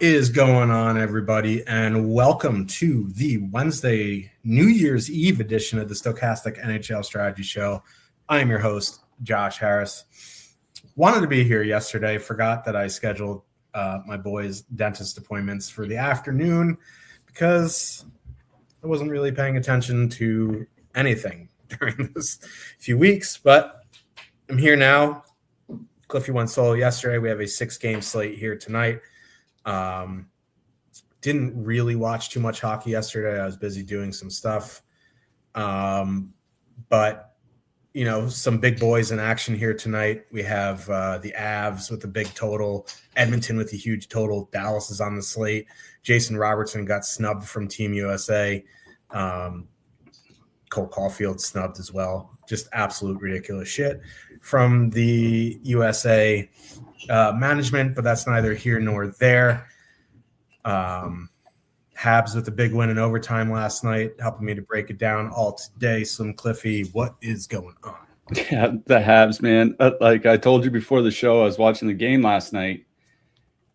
Is going on, everybody, and welcome to the Wednesday New Year's Eve edition of the Stokastic NHL Strategy Show. I am your host, Josh Harris. Wanted to be here yesterday, forgot that I scheduled my boys' dentist appointments for the afternoon because I wasn't really paying attention to anything during this few weeks, but I'm here now. Cliffy went solo yesterday. We have a 6-game slate here tonight. Didn't really watch too much hockey yesterday. I was busy doing some stuff. But, you know, some big boys in action here tonight. We have the Avs with a big total, Edmonton with a huge total, Dallas is on the slate. Jason Robertson got snubbed from Team USA. Cole Caulfield snubbed as well. Just absolute ridiculous shit from the USA management, but that's neither here nor there. Habs with a big win in overtime last night, helping me to break it down all today. Slim Cliffy, what is going on? Yeah, the Habs, man. Like I told you before the show, I was watching the game last night,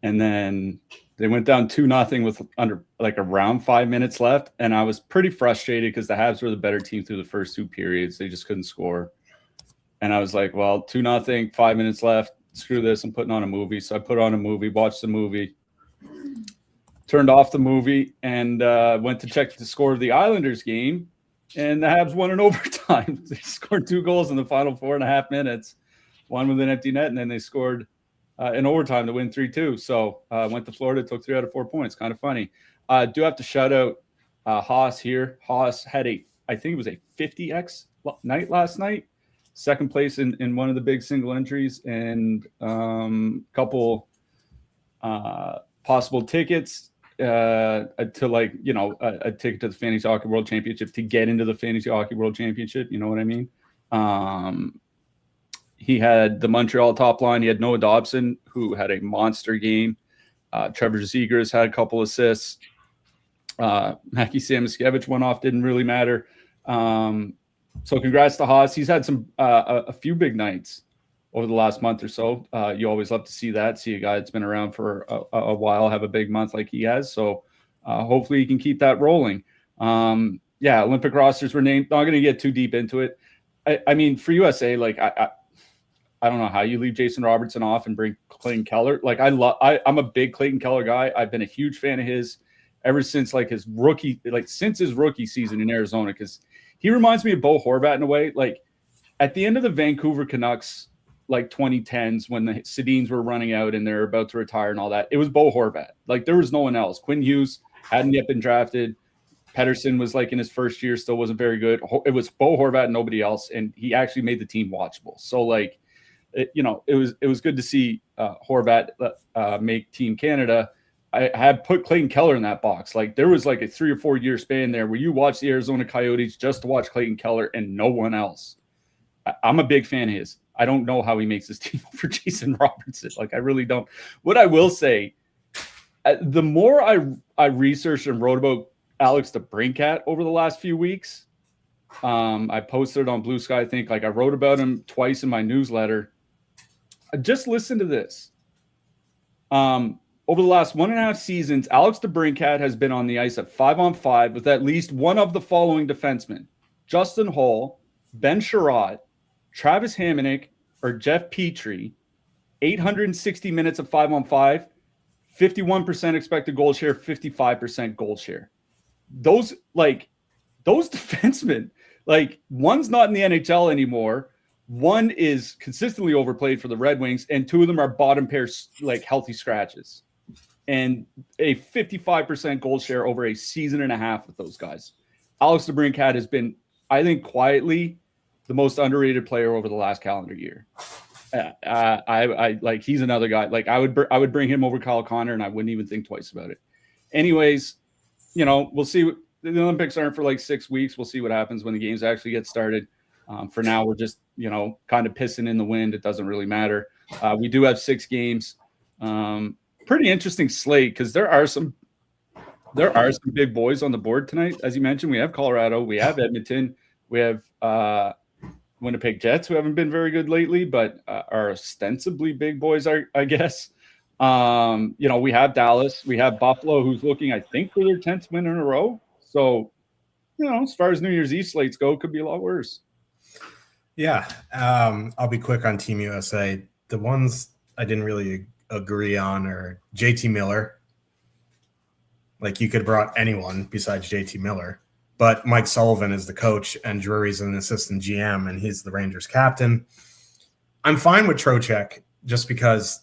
and then they went down 2-0 with under like around 5 minutes left, and I was pretty frustrated because the Habs were the better team through the first 2 periods. They just couldn't score, and I was like, "Well, 2-0, 5 minutes left. Screw this! I'm putting on a movie." So I put on a movie, watched the movie, turned off the movie, and went to check the score of the Islanders game, and the Habs won in overtime. They scored 2 goals in the final 4.5 minutes, one with an empty net, and then they scored in overtime to win 3-2. So went to Florida, took 3 out of 4 points. Kind of funny. Do have to shout out Haas here. Haas had I think it was a 50x night last night. Second place in one of the big single entries, and couple possible tickets to a ticket to the Fantasy Hockey World Championship to get into the Fantasy Hockey World Championship. You know what I mean? He had the Montreal top line. He had Noah Dobson, who had a monster game. Trevor Zegras had a couple assists. Mackie Samoskevich went off, didn't really matter. So congrats to Haas. He's had a few big nights over the last month or so. You always love to see that. See a guy that's been around for a while have a big month like he has. So hopefully he can keep that rolling. Olympic rosters were named. Not going to get too deep into it. I mean, for USA, like I don't know how you leave Jason Robertson off and bring Clayton Keller. Like I'm a big Clayton Keller guy. I've been a huge fan of his ever since his rookie season in Arizona, because he reminds me of Bo Horvat in a way. Like at the end of the Vancouver Canucks, like 2010s, when the Sedins were running out and they're about to retire and all that, it was Bo Horvat. Like there was no one else. Quinn Hughes hadn't yet been drafted. Pedersen was like in his first year, still wasn't very good. It was Bo Horvat and nobody else, and he actually made the team watchable. So like, it was good to see Horvat make Team Canada. I had put Clayton Keller in that box. Like there was like a 3 or 4 year span there where you watch the Arizona Coyotes just to watch Clayton Keller and no one else. I'm a big fan of his. I don't know how he makes his team for Jason Robertson. Like I really don't. What I will say, the more I researched and wrote about Alex DeBrincat over the last few weeks, I posted it on Blue Sky. I think like I wrote about him twice in my newsletter. Just listen to this. Over the last 1.5 seasons, Alex DeBrincat has been on the ice at 5-on-5 with at least one of the following defensemen: Justin Hall, Ben Sherratt, Travis Hamonic, or Jeff Petrie. 860 minutes of 5-on-5, 51% expected goal share, 55% goal share. Those defensemen, like one's not in the NHL anymore. One is consistently overplayed for the Red Wings, and 2 of them are bottom pair, like healthy scratches. And a 55% goal share over a season and a half with those guys. Alex DeBrincat has been, I think, quietly the most underrated player over the last calendar year. I like, he's another guy. Like I would bring him over Kyle Connor, and I wouldn't even think twice about it. Anyways, we'll see. The Olympics aren't for like 6 weeks. We'll see what happens when the games actually get started. For now, we're just, kind of pissing in the wind. It doesn't really matter. We do have 6 games. Pretty interesting slate because there are some big boys on the board tonight. As you mentioned, we have Colorado, we have Edmonton, we have Winnipeg Jets, who haven't been very good lately, but are ostensibly big boys, I guess. We have Dallas, we have Buffalo, who's looking, I think, for their 10th win in a row. So, as far as New Year's Eve slates go, could be a lot worse. Yeah. I'll be quick on Team USA. The ones I didn't really agree on are JT Miller. Like, you could have brought anyone besides JT Miller, but Mike Sullivan is the coach and Drury's an assistant GM and he's the Rangers captain. I'm fine with Trocheck just because,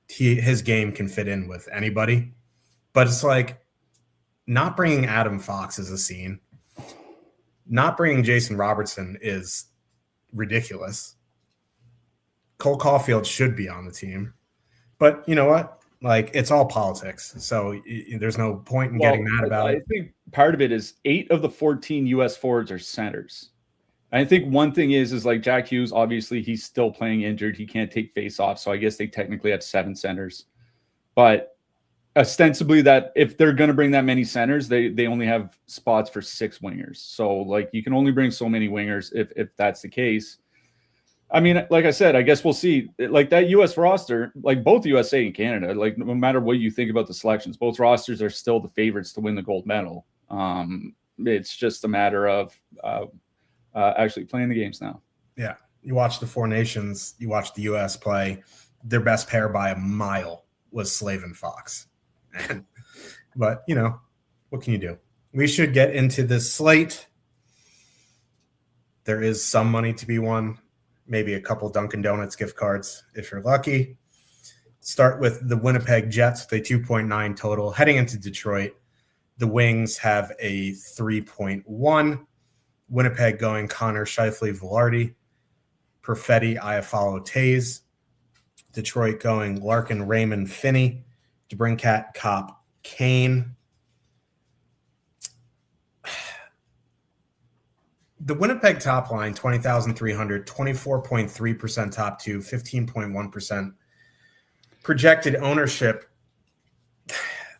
his game can fit in with anybody, but it's like not bringing Adam Fox as a scene, not bringing Jason Robertson is ridiculous. Cole Caulfield should be on the team, but you know what? Like, it's all politics, so there's no point in getting mad about it. I think part of it is 8 of the 14 U.S. forwards are centers. I think one thing is like Jack Hughes, obviously he's still playing injured. He can't take face-off, so I guess they technically have 7 centers. But ostensibly that if they're going to bring that many centers, they only have spots for 6 wingers. So, like, you can only bring so many wingers if that's the case. I mean, like I said, I guess we'll see. Like, that U.S. roster, like both USA and Canada, like no matter what you think about the selections, both rosters are still the favorites to win the gold medal. It's just a matter of actually playing the games now. Yeah. You watch the 4 nations, you watch the U.S. play, their best pair by a mile was Slave and Fox. But, what can you do? We should get into this slate. There is some money to be won, maybe a couple Dunkin' Donuts gift cards if you're lucky. Start with the Winnipeg Jets with a 2.9 total. Heading into Detroit, the Wings have a 3.1. Winnipeg going Connor Scheifele Velarde, Perfetti Iafallo Tays. Detroit going Larkin Raymond Finney, DeBrincat Cop Kane. The Winnipeg top line, 20,300, 24.3% top 2, 15.1% projected ownership.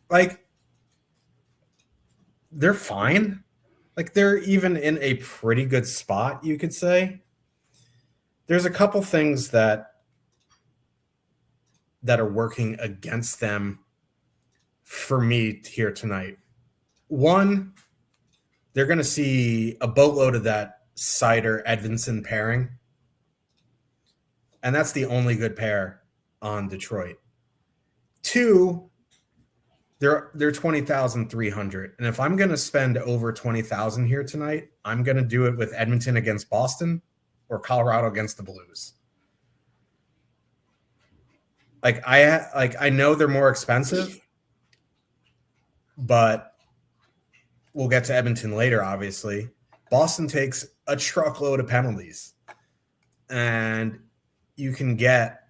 Like, they're fine. Like, they're even in a pretty good spot, you could say. There's a couple things that are working against them for me here tonight. One, they're going to see a boatload of that Sider Edvinson pairing. And that's the only good pair on Detroit. 2, they're 20,300. And if I'm going to spend over 20,000 here tonight, I'm going to do it with Edmonton against Boston or Colorado against the Blues. I know they're more expensive, but we'll get to Edmonton later, obviously. Boston takes a truckload of penalties, and you can get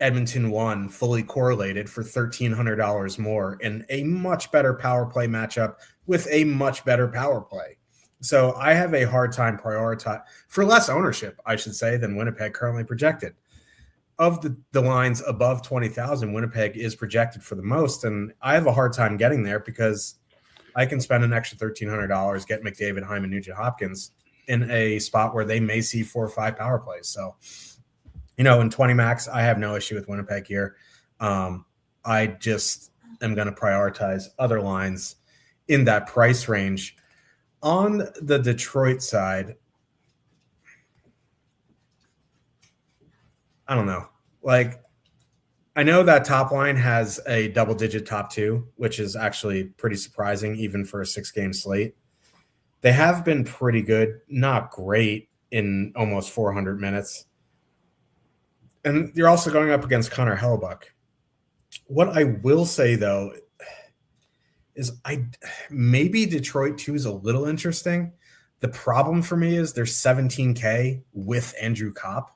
Edmonton 1 fully correlated for $1,300 more in a much better power play matchup with a much better power play. So I have a hard time prioritizing for less ownership, I should say, than Winnipeg currently projected. Of the lines above 20,000, Winnipeg is projected for the most, and I have a hard time getting there because I can spend an extra $1,300, get McDavid, Hyman, Nugent Hopkins in a spot where they may see 4 or 5 power plays. So, in 20 max, I have no issue with Winnipeg here. I just am going to prioritize other lines in that price range. On the Detroit side, I don't know. Like, I know that top line has a double-digit top 2, which is actually pretty surprising even for a 6-game slate. They have been pretty good, not great in almost 400 minutes. And you're also going up against Connor Hellebuyck. What I will say, though, is maybe Detroit 2 is a little interesting. The problem for me is there's $17K with Andrew Kopp.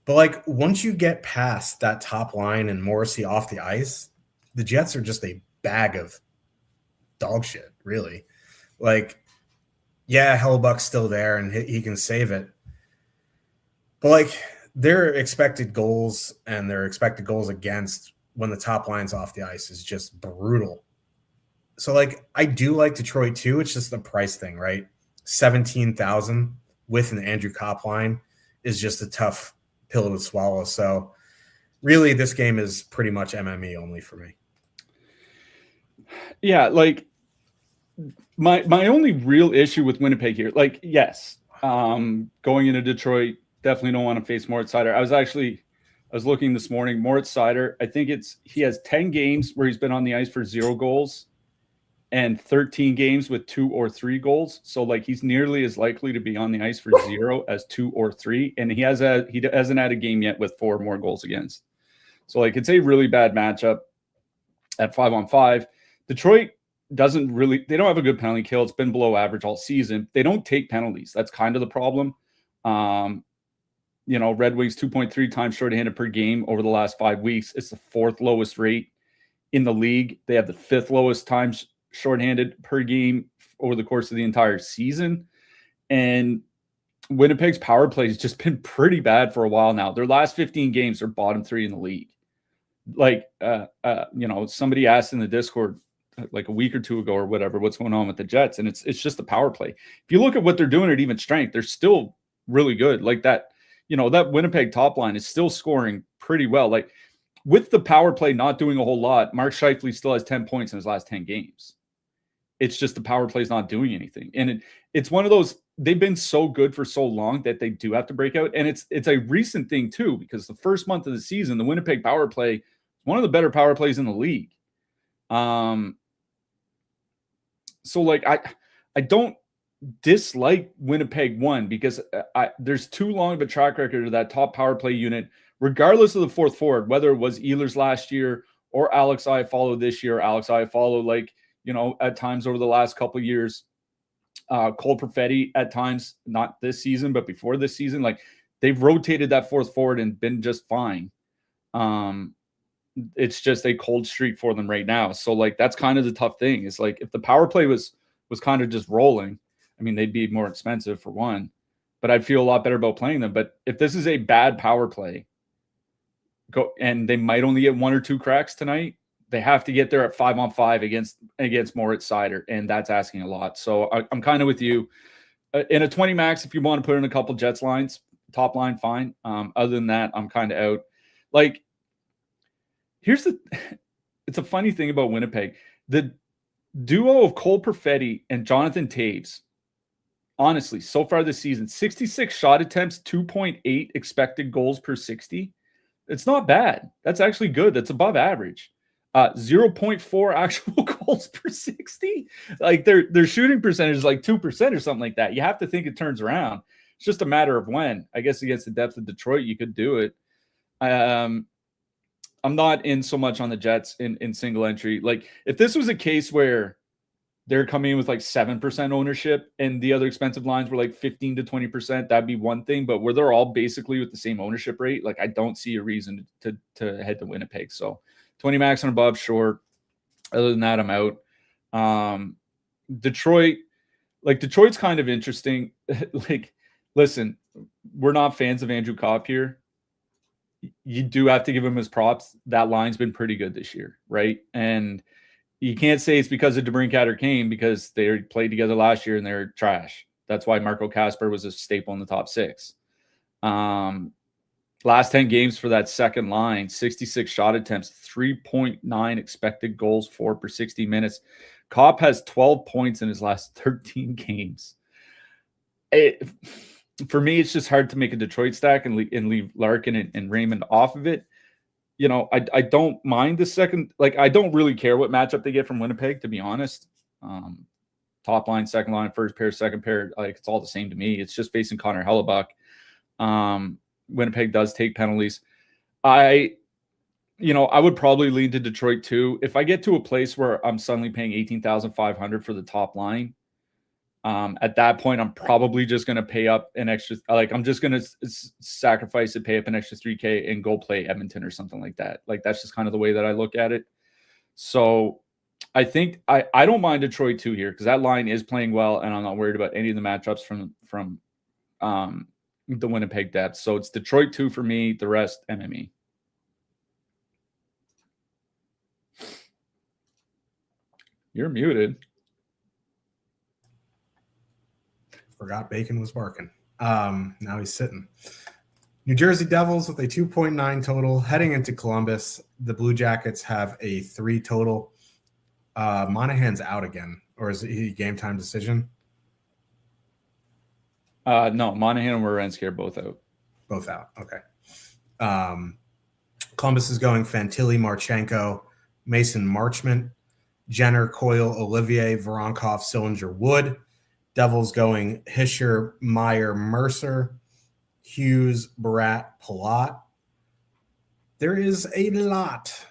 But, once you get past that top line and Morrissey off the ice, the Jets are just a bag of dog shit, really. Hellebuck's still there and he can save it. But, their expected goals and their expected goals against when the top line's off the ice is just brutal. So, I do like Detroit too. It's just the price thing, right? 17,000 with an Andrew Kopp line is just a tough pill to swallow. So really, this game is pretty much MME only for me. Yeah, like my only real issue with Winnipeg here, like, yes, going into Detroit, definitely don't want to face Moritz Seider. I was looking this morning. Moritz Seider, I think he has 10 games where he's been on the ice for 0 goals and 13 games with 2 or 3 goals. So like he's nearly as likely to be on the ice for 0 as 2 or 3. And he hasn't had a game yet with 4 more goals against. So like it's a really bad matchup at 5-on-5. Detroit they don't have a good penalty kill. It's been below average all season. They don't take penalties. That's kind of the problem. Red Wings 2.3 times shorthanded per game over the last 5 weeks. It's the 4th lowest rate in the league. They have the 5th lowest times shorthanded per game over the course of the entire season. And Winnipeg's power play has just been pretty bad for a while now. Their last 15 games are bottom 3 in the league. Like, somebody asked in the Discord like a week or 2 ago or whatever, what's going on with the Jets. And it's just the power play. If you look at what they're doing at even strength, they're still really good. Like that, that Winnipeg top line is still scoring pretty well. Like with the power play not doing a whole lot, Mark Scheifele still has 10 points in his last 10 games. It's just the power play is not doing anything. And it's one of those, they've been so good for so long that they do have to break out. And it's a recent thing too, because the first month of the season, the Winnipeg power play is one of the better power plays in the league. So like I don't dislike Winnipeg because there's too long of a track record of that top power play unit, regardless of the fourth forward, whether it was Ehlers last year or Alex Iafallo this year. Alex Iafallo, like, at times over the last couple of years, Cole Perfetti at times, not this season, but before this season, like they've rotated that fourth forward and been just fine. It's just a cold streak for them right now. So like, that's kind of the tough thing is like, if the power play was kind of just rolling, I mean, they'd be more expensive for one, but I'd feel a lot better about playing them. But if this is a bad power play, and they might only get 1 or 2 cracks tonight, they have to get there at 5-on-5 against Moritz Seider, and that's asking a lot. So I'm kind of with you. In a 20 max, if you want to put in a couple Jets lines, top line, fine. Other than that, I'm kind of out. Like, it's a funny thing about Winnipeg. The duo of Cole Perfetti and Jonathan Toews, honestly, so far this season, 66 shot attempts, 2.8 expected goals per 60. It's not bad. That's actually good. That's above average. 0.4 actual goals per 60. Like their shooting percentage is like 2% or something like that. You have to think it turns around. It's just a matter of when. I guess against the depth of Detroit, you could do it. I'm not in so much on the Jets in single entry. Like if this was a case where they're coming in with like 7% ownership and the other expensive lines were like 15 to 20%, that'd be one thing. But where they're all basically with the same ownership rate, like I don't see a reason to head to Winnipeg. So 20 max and above, sure. Other than that, I'm out. Detroit's kind of interesting. Like, listen, we're not fans of Andrew Kopp here. You do have to give him his props. That line's been pretty good this year, right? And you can't say it's because of DeBrincat or Kane because they played together last year and they're trash. That's why Marco Kasper was a staple in the top 6. Last 10 games for that second line, 66 shot attempts, 3.9 expected goals for per 60 minutes. Kopp has 12 points in his last 13 games. For me, it's just hard to make a Detroit stack and leave Larkin and Raymond off of it. I don't mind the second. Like, I don't really care what matchup they get from Winnipeg, to be honest. Top line, second line, first pair, second pair, like it's all the same to me. It's just facing Connor Hellebuck. Winnipeg does take penalties. I would probably lean to Detroit too. If I get to a place where I'm suddenly paying $18,500 for the top line, at that point, I'm probably just going to pay up an extra, like I'm just going to sacrifice it, pay up an extra $3K and go play Edmonton or something like that. Like that's just kind of the way that I look at it. So I think I don't mind Detroit too here because that line is playing well and I'm not worried about any of the matchups from the Winnipeg depth. So it's Detroit 2 for me, the rest MME. You're muted. Forgot Bacon was barking. Now he's sitting. New Jersey Devils with a 2.9 total heading into Columbus. The Blue Jackets have a 3 total. Monahan's out again, or is he game time decision? No, Monahan and Werenski are both out. Both out. Okay. Columbus is going Fantilli, Marchenko, Mason Marchment, Jenner, Coyle, Olivier, Voronkov, Sillinger, Wood. Devils going Hischer, Meyer, Mercer, Hughes, Barat, Palat. There is a lot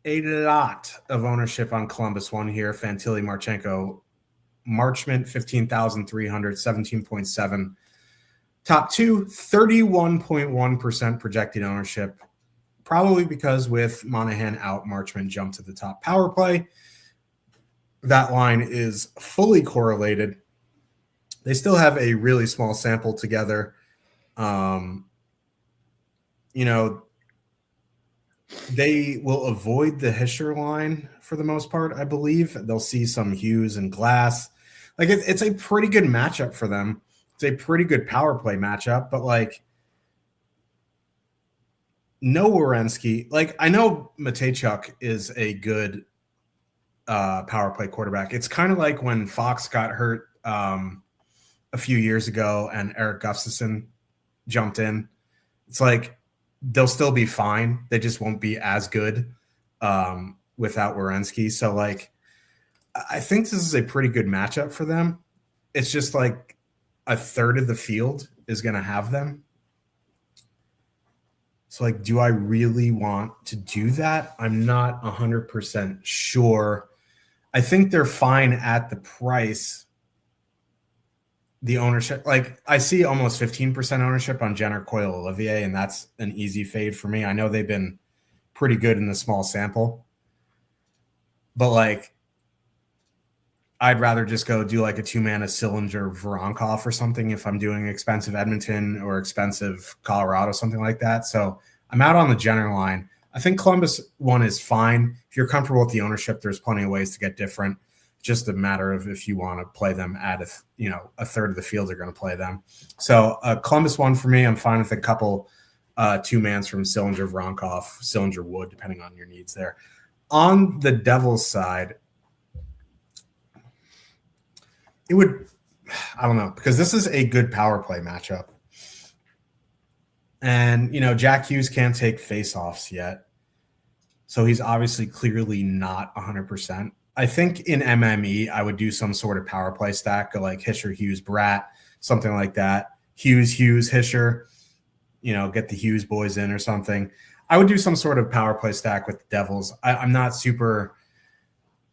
of ownership on Columbus one here. Fantilli, Marchenko, Marchment, 15,300, 17.7. Top 2, 31.1% projected ownership. Probably because with Monahan out, Marchment jumped to the top power play. That line is fully correlated. They still have a really small sample together. They will avoid the Hischer line for the most part, I believe. They'll see some Hughes and Glass. Like, it's a pretty good matchup for them. It's a pretty good power play matchup, but like, no Werenski. Like, I know Matejchuk is a good power play quarterback. It's kind of like when Fox got hurt a few years ago and Eric Gustafson jumped in. It's like they'll still be fine. They just won't be as good without Werenski. So, like, I think this is a pretty good matchup for them. It's just like a third of the field is going to have them. So, like, do I really want to do that? I'm not 100% sure. I think they're fine at the price. The ownership, like, I see almost 15% ownership on Jenner, Coyle, Olivier, and that's an easy fade for me. I know they've been pretty good in the small sample, but like, I'd rather just go do like a 2-mana Sillinger, Voronkov or something if I'm doing expensive Edmonton or expensive Colorado, something like that. So I'm out on the Jenner line. I think Columbus one is fine. If you're comfortable with the ownership, there's plenty of ways to get different. Just a matter of if you want to play them at a third of the field are going to play them. So Columbus one for me. I'm fine with a couple 2-mans from Sillinger, Voronkov, Sillinger, Wood, depending on your needs there. On the Devils side, it would, I don't know, because this is a good power play matchup. And, Jack Hughes can't take faceoffs yet. So he's obviously clearly not 100%. I think in MME, I would do some sort of power play stack, like Hischer, Hughes, Brat, something like that. Hughes, Hischer, get the Hughes boys in or something. I would do some sort of power play stack with the Devils. I'm not super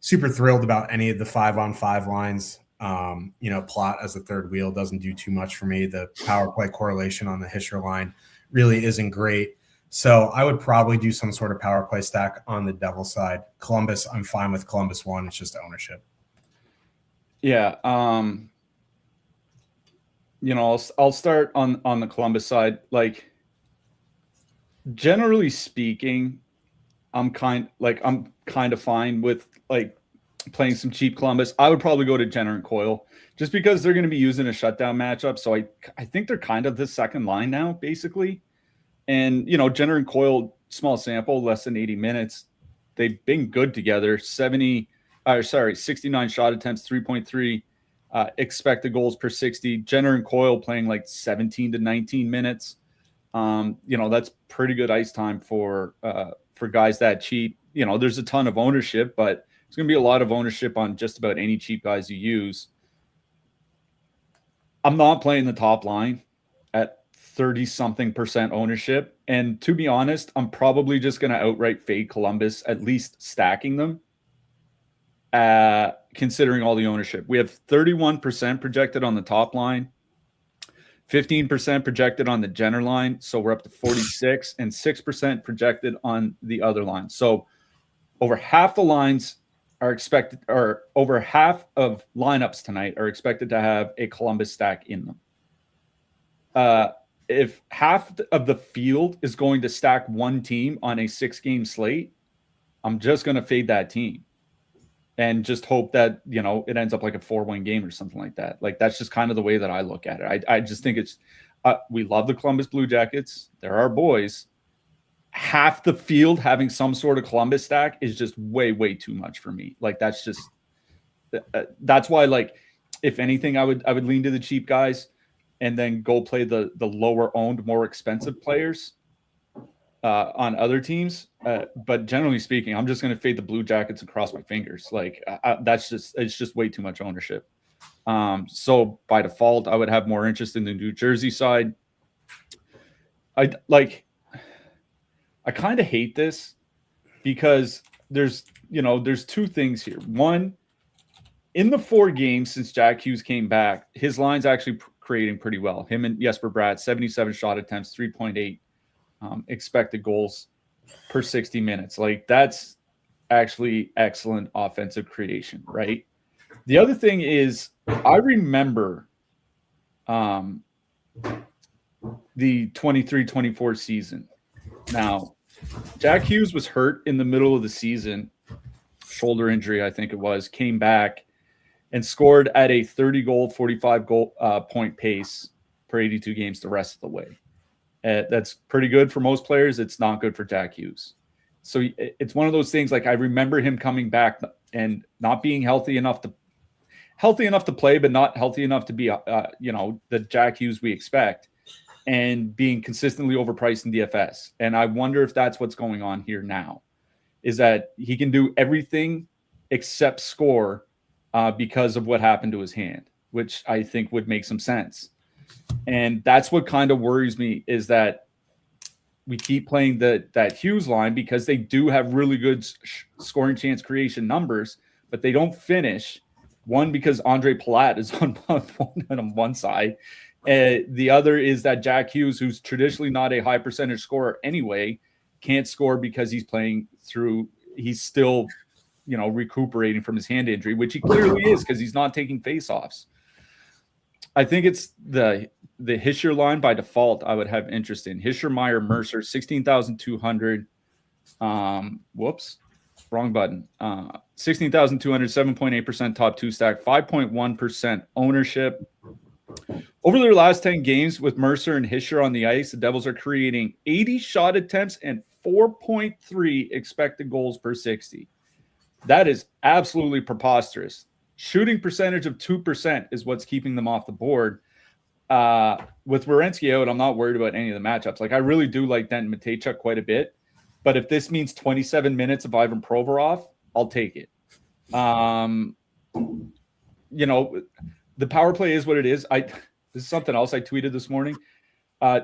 thrilled about any of the 5-on-5 lines. Plot as the third wheel doesn't do too much for me. The power play correlation on the Hischer line really isn't great. So I would probably do some sort of power play stack on the Devil side. Columbus, I'm fine with Columbus one. It's just ownership. Yeah. I'll start on the Columbus side. Like, generally speaking, I'm kind of fine with like playing some cheap Columbus. I would probably go to Jenner and Coyle just because they're going to be using a shutdown matchup. So I think they're kind of the second line now, basically. And, Jenner and Coyle, small sample, less than 80 minutes. They've been good together. 69 shot attempts, 3.3 expected goals per 60. Jenner and Coyle playing like 17 to 19 minutes. That's pretty good ice time for guys that cheap. There's a ton of ownership, but it's going to be a lot of ownership on just about any cheap guys you use. I'm not playing the top line at 30-something% ownership. And to be honest, I'm probably just going to outright fade Columbus, at least stacking them, considering all the ownership. We have 31% projected on the top line, 15% projected on the Jenner line. So we're up to 46 and 6% projected on the other line. So over half the lines are expected, or over half of lineups tonight are expected to have a Columbus stack in them. If half of the field is going to stack one team on a 6-game slate, I'm just going to fade that team and just hope that, it ends up like a 4-win game or something like that. Like, that's just kind of the way that I look at it. I just think we love the Columbus Blue Jackets. They're our boys. Half the field having some sort of Columbus stack is just way, way too much for me. Like, that's why, like, if anything, I would lean to the cheap guys and then go play the lower owned, more expensive players on other teams. But generally speaking, I'm just going to fade the Blue Jackets and cross my fingers. Like, it's just way too much ownership. So by default, I would have more interest in the New Jersey side. I kind of hate this because there's two things here. One, in the 4 games since Jack Hughes came back, his line's actually creating pretty well. Him and Jesper Bratt, 77 shot attempts, 3.8 expected goals per 60 minutes. Like, that's actually excellent offensive creation, right? The other thing is, I remember the 23-24 season. Now, Jack Hughes was hurt in the middle of the season, shoulder injury, I think it was, came back and scored at a 30-goal, 45-goal point pace per 82 games the rest of the way. That's pretty good for most players. It's not good for Jack Hughes. So it's one of those things, like, I remember him coming back and not being healthy enough to play, but not healthy enough to be, the Jack Hughes we expect, and being consistently overpriced in DFS. And I wonder if that's what's going on here now, is that he can do everything except score because of what happened to his hand, which I think would make some sense. And that's what kind of worries me, is that we keep playing that Hughes line because they do have really good scoring chance creation numbers, but they don't finish. One, because Andre Palat is on one side. The other is that Jack Hughes, who's traditionally not a high percentage scorer anyway, can't score because he's still, recuperating from his hand injury, which he clearly is, because he's not taking faceoffs. I think it's the Hischier line by default I would have interest in. Hischier, Meyer, Mercer, 16,200. Whoops. Wrong button. 16,200, 7.8% top 2 stack, 5.1% ownership. Over their last 10 games with Mercer and Hischier on the ice, the Devils are creating 80 shot attempts and 4.3 expected goals per 60. That is absolutely preposterous. Shooting percentage of 2% is what's keeping them off the board. With Werenski out, I'm not worried about any of the matchups. Like, I really do like Denton Mateychuk quite a bit. But if this means 27 minutes of Ivan Provorov, I'll take it. The power play is what it is. This is something else I tweeted this morning.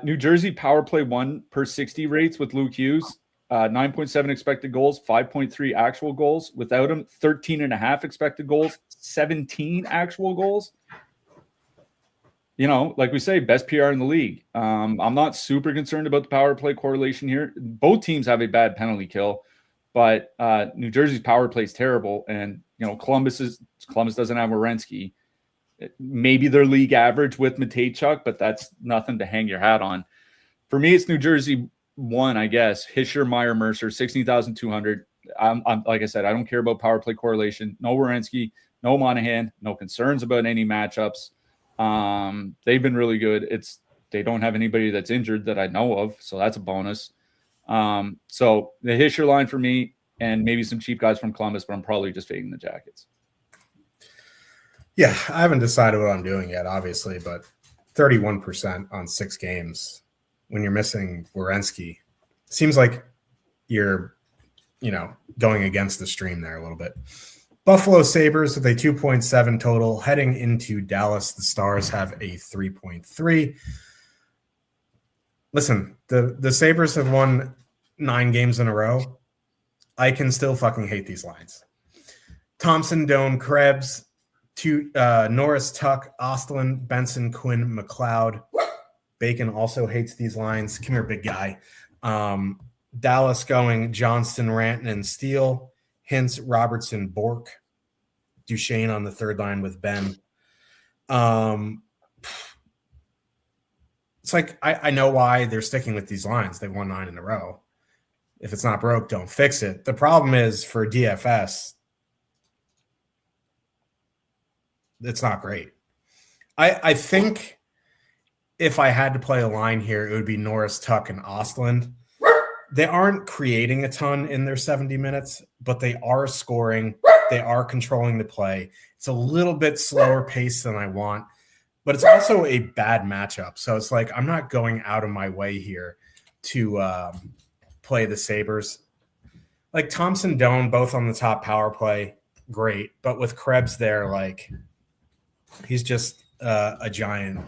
New Jersey power play 1 per 60 rates with Luke Hughes, 9.7 expected goals, 5.3 actual goals. Without him, 13.5 expected goals, 17 actual goals. Like we say, best PR in the league. I'm not super concerned about the power play correlation here. Both teams have a bad penalty kill, but New Jersey's power play is terrible. And, Columbus doesn't have Werenski. Maybe they're league average with Mateychuk, but that's nothing to hang your hat on. For me, it's New Jersey 1, I guess. Hischier, Meyer, Mercer, 16,200. I'm like I said, I don't care about power play correlation. No Werenski, no Monahan, no concerns about any matchups. They've been really good. They don't have anybody that's injured that I know of, so that's a bonus. So the Hischier line for me, and maybe some cheap guys from Columbus, but I'm probably just fading the Jackets. Yeah, I haven't decided what I'm doing yet, obviously, but 31% on 6 games when you're missing Werenski seems like you're, going against the stream there a little bit. Buffalo Sabres with a 2.7 total heading into Dallas. The Stars have a 3.3. Listen, the Sabres have won 9 games in a row. I can still fucking hate these lines. Thompson, Doan, Krebs, Norris, Tuck, Ostlund, Benson, Quinn, McLeod. Bacon also hates these lines. Come here, big guy. Dallas going Johnston, Ranton, and Steele. Hintz, Robertson, Bork. Duchesne on the third line with Ben. It's like, I know why they're sticking with these lines. They've won 9 in a row. If it's not broke, don't fix it. The problem is for DFS, it's not great. I think if I had to play a line here, it would be Norris, Tuck, and Ostland. They aren't creating a ton in their 70 minutes, but they are scoring. They are controlling the play. It's a little bit slower pace than I want, but it's also a bad matchup. So it's like I'm not going out of my way here to play the Sabres. Like Thompson, Doan, both on the top power play, great. But with Krebs there, like he's just a giant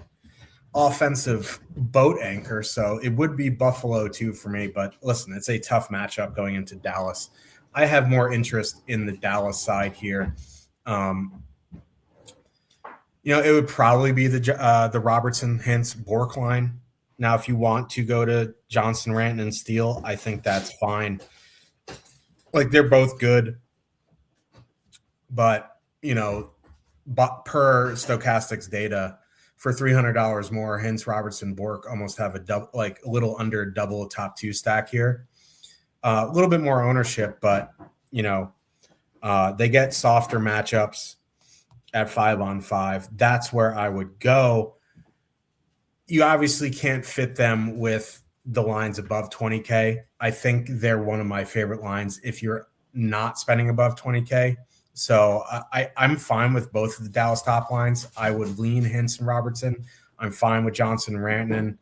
offensive boat anchor. So it would be Buffalo too for me. But listen, it's a tough matchup going into Dallas. I have more interest in the Dallas side here. It would probably be the Robertson, Hintz, Bork line. Now, if you want to go to Johnson, Ranton, and Steele, I think that's fine. Like they're both good, but per Stokastic's data, for $300 more, Hintz, Robertson, Bork almost have a little under double top two stack here. A little bit more ownership, but they get softer matchups at 5-on-5. That's where I would go. You obviously can't fit them with the lines above 20K. I think they're one of my favorite lines if you're not spending above 20K. So I'm fine with both of the Dallas top lines. I would lean Hintz and Robertson. I'm fine with Johnson and Rantanen.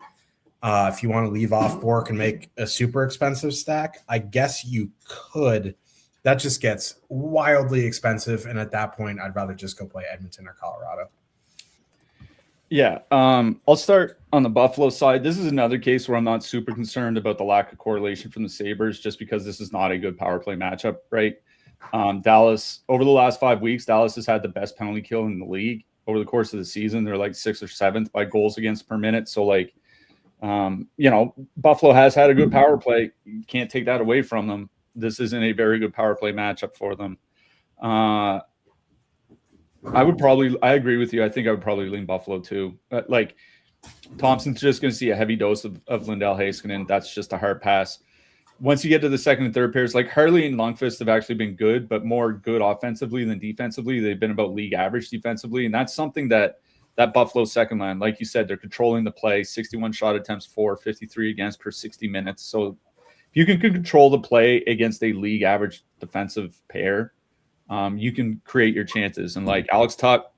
If you want to leave off Bork and make a super expensive stack, I guess you could. That just gets wildly expensive. And at that point, I'd rather just go play Edmonton or Colorado. Yeah. I'll start on the Buffalo side. This is another case where I'm not super concerned about the lack of correlation from the Sabres, just because this is not a good power play matchup, right? Dallas, over the last 5 weeks, Dallas has had the best penalty kill in the league. Over the course of the season, they're like 6th or 7th by goals against per minute. So Buffalo has had a good power play. You can't take that away from them. This isn't a very good power play matchup for them. I agree with you. I think I would probably lean Buffalo too. Thompson's just going to see a heavy dose of Lindell Heiskanen. That's just a hard pass. Once you get to the second and third pairs, like Harley and Lundqvist have actually been good, but more good offensively than defensively. They've been about league average defensively. And that's something that Buffalo second line, like you said, they're controlling the play, 61 shot attempts for, 53 against per 60 minutes. So if you can control the play against a league average defensive pair, you can create your chances. And like Alex Tuck,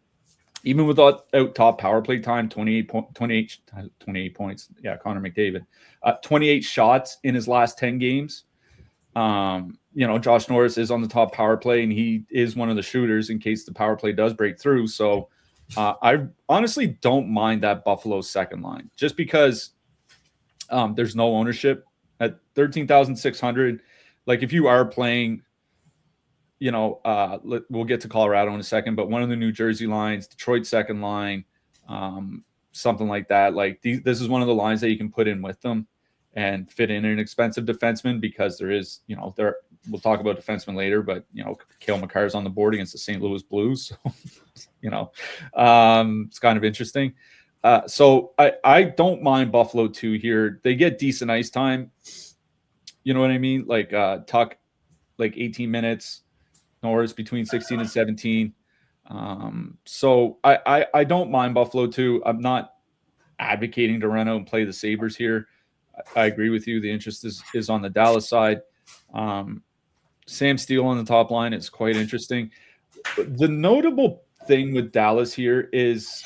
even without top power play time, 28 points. Yeah, Connor McDavid. 28 shots in his last 10 games. Josh Norris is on the top power play, and he is one of the shooters in case the power play does break through. So I honestly don't mind that Buffalo second line, just because there's no ownership at 13,600. Like if you are playing, we'll get to Colorado in a second, but one of the New Jersey lines, Detroit second line, something like that. Like this is one of the lines that you can put in with them and fit in an expensive defenseman, because there is, we'll talk about defensemen later, but Cale Makar's on the board against the St. Louis Blues. So, it's kind of interesting. So I don't mind Buffalo too here. They get decent ice time. You know what I mean? Like Tuck, like 18 minutes, Norris between 16 and 17. So I don't mind Buffalo too. I'm not advocating to run out and play the Sabres here. I agree with you. The interest is on the Dallas side. Sam Steele on the top line is quite interesting. The notable thing with Dallas here is,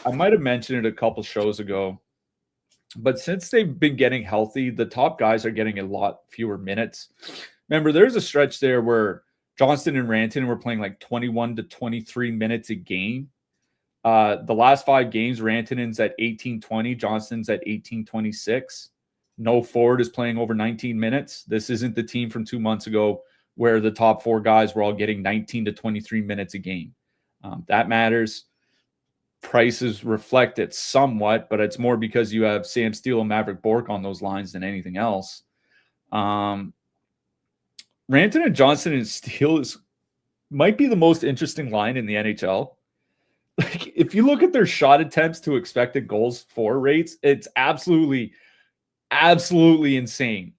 I might have mentioned it a couple shows ago, but since they've been getting healthy, the top guys are getting a lot fewer minutes. Remember, there's a stretch there where Johnston and Rantanen were playing like 21 to 23 minutes a game. The last 5 games, Rantanen's at 18-20, Johnston's at 18-26. No forward is playing over 19 minutes. This isn't the team from 2 months ago where the top 4 guys were all getting 19 to 23 minutes a game. That matters. Prices reflect it somewhat, but it's more because you have Sam Steele and Maverick Bourque on those lines than anything else. Rantanen, Johnston, and Steele might be the most interesting line in the NHL. Like, if you look at their shot attempts to expected goals for rates, it's absolutely insane.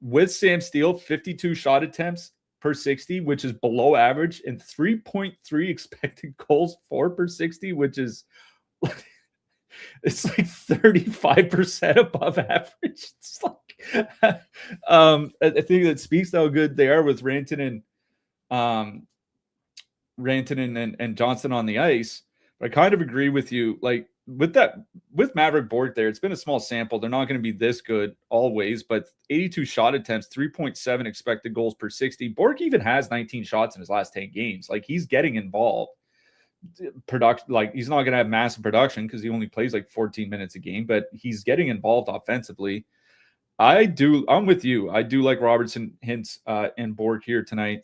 With Sam Steele, 52 shot attempts per 60, which is below average, and 3.3 expected goals for per 60, which is It's like 35% above average. It's like, I think that speaks to how good they are with Rantanen and Johnson on the ice. But I kind of agree with you. Like with Maverick Bork there, it's been a small sample. They're not going to be this good always, but 82 shot attempts, 3.7 expected goals per 60. Bork even has 19 shots in his last 10 games. Like he's getting involved. Production, like he's not going to have massive production because he only plays like 14 minutes a game, but he's getting involved offensively. I'm with you. I do like Robertson, Hintz, and Bork here tonight.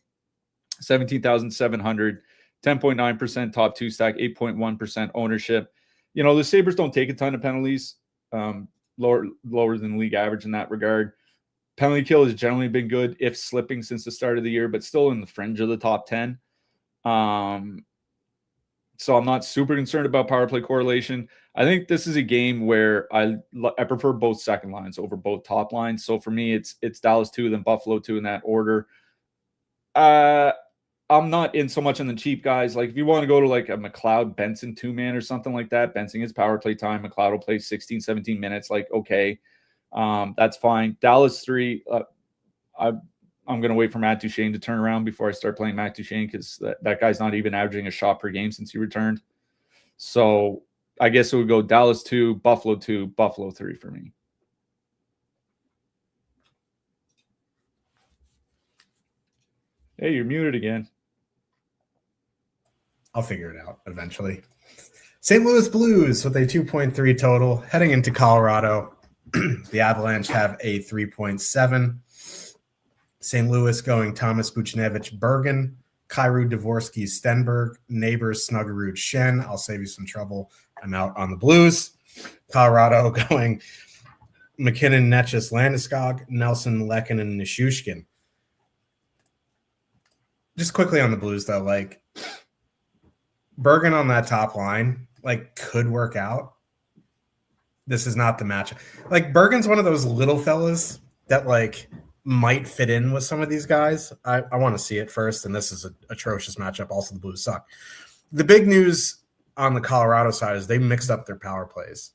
17,700, 10.9% top two stack, 8.1% ownership. You know, the Sabres don't take a ton of penalties, lower than league average in that regard. Penalty kill has generally been good, if slipping since the start of the year, but still in the fringe of the top 10. So I'm not super concerned about power play correlation. I think this is a game where I prefer both second lines over both top lines. So for me, it's Dallas 2, then Buffalo 2 in that order. I'm not in so much on the cheap guys. Like if you want to go to like a McLeod Benson 2-man or something like that, Benson is power play time. McLeod will play 16, 17 minutes. Like, okay, that's fine. Dallas 3, I'm going to wait for Matt Duchene to turn around before I start playing Matt Duchene because that guy's not even averaging a shot per game since he returned. So I guess it would go Dallas 2, Buffalo 2, Buffalo 3 for me. Hey, you're muted again. I'll figure it out eventually. St. Louis Blues with a 2.3 total heading into Colorado. The Avalanche have a 3.7. St. Louis going Thomas Buchnevich Bergen, Kyrou Dvorsky Stenberg, Neighbors Snuggerud Shen. I'll save you some trouble. I'm out on the Blues. Colorado going McKinnon Netchus Landeskog, Nelson Lekin and Nishushkin. Just quickly on the Blues though, like Bergen on that top line, like could work out. This is not the match. Like Bergen's one of those little fellas that like might fit in with some of these guys. I want to see it first, and this is an atrocious matchup. Also, the Blues suck. The big news on the Colorado side is they mixed up their power plays.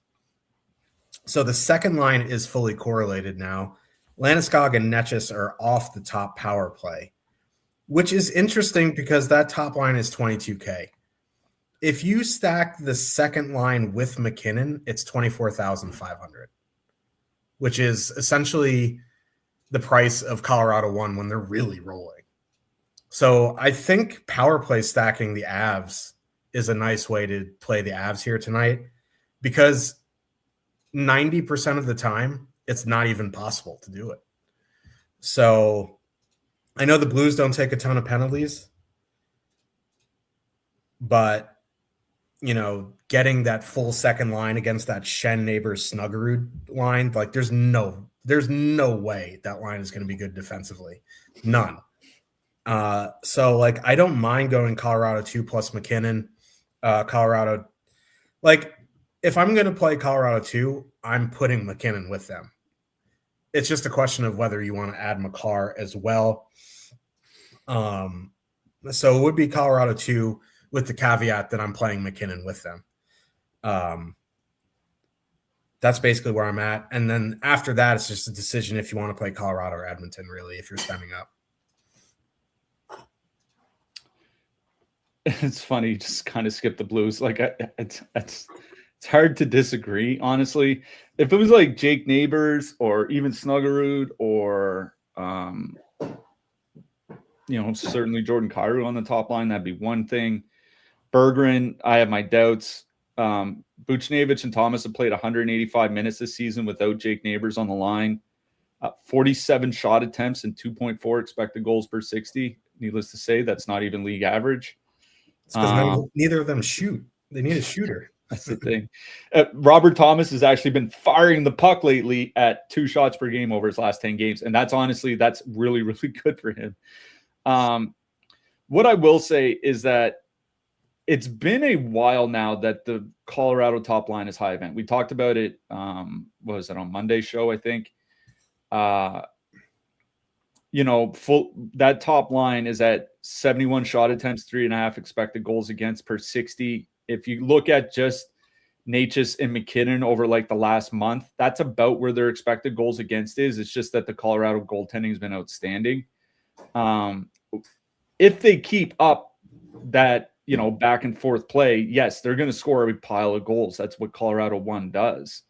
So the second line is fully correlated now. Landeskog and Netchus are off the top power play, which is interesting because that top line is 22K. If you stack the second line with McKinnon, it's 24,500, which is essentially the price of Colorado 1 when they're really rolling. So I think power play stacking the Avs is a nice way to play the Avs here tonight because 90% of the time, it's not even possible to do it. So I know the Blues don't take a ton of penalties, but you know, getting that full second line against that Shen Neighbors Snuggerud line, like there's no way that line is going to be good defensively. None. So like I don't mind going Colorado 2 plus McKinnon. Colorado, like if I'm going to play Colorado 2, I'm putting McKinnon with them. It's just a question of whether you want to add McCarr as well. So it would be Colorado 2 with the caveat that I'm playing McKinnon with them. That's basically where I'm at. And then after that, it's just a decision if you want to play Colorado or Edmonton, really, if you're spending up. It's funny, you just kind of skip the Blues. Like it's hard to disagree, honestly. If it was like Jake Neighbors or even Snuggerud or certainly Jordan Kyrou on the top line, that'd be one thing. Berggren, I have my doubts. Buchnevich and Thomas have played 185 minutes this season without Jake Neighbors on the line. 47 shot attempts and 2.4 expected goals per 60. Needless to say, that's not even league average. It's because neither of them shoot. They need a shooter. That's the thing. Robert Thomas has actually been firing the puck lately at 2 shots per game over his last 10 games. And that's really, really good for him. What I will say is that it's been a while now that the Colorado top line is high event. We talked about it. What was it on Monday's show? I think, that top line is at 71 shot attempts, 3.5 expected goals against per 60. If you look at just Natchez and McKinnon over like the last month. That's about where their expected goals against is. It's just that the Colorado goaltending has been outstanding. If they keep up that, back and forth play, yes, they're going to score a pile of goals. That's what Colorado 1 does.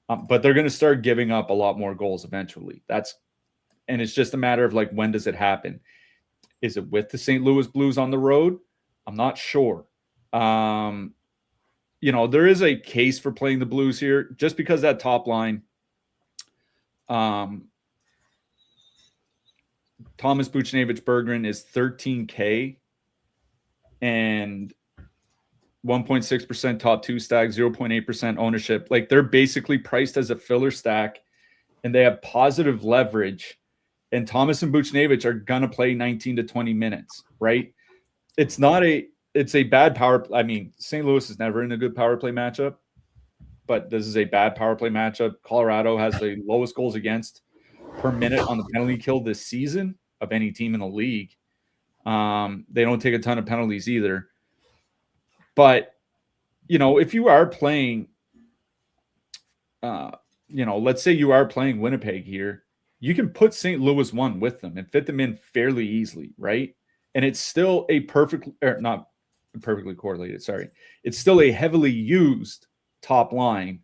But they're going to start giving up a lot more goals eventually. And it's just a matter of like, when does it happen? Is it with the St. Louis Blues on the road? I'm not sure. There is a case for playing the Blues here just because that top line, Thomas Buchnevich-Berggren is $13K and 1.6% top 2 stack, 0.8% ownership. Like, they're basically priced as a filler stack, and they have positive leverage. And Thomas and Buchnevich are going to play 19 to 20 minutes, right? It's a bad power. I mean, St. Louis is never in a good power play matchup, but this is a bad power play matchup. Colorado has the lowest goals against per minute on the penalty kill this season of any team in the league. They don't take a ton of penalties either. But, if you are playing, let's say you are playing Winnipeg here, you can put St. Louis 1 with them and fit them in fairly easily, right? And it's still not perfectly correlated, sorry. It's still a heavily used top line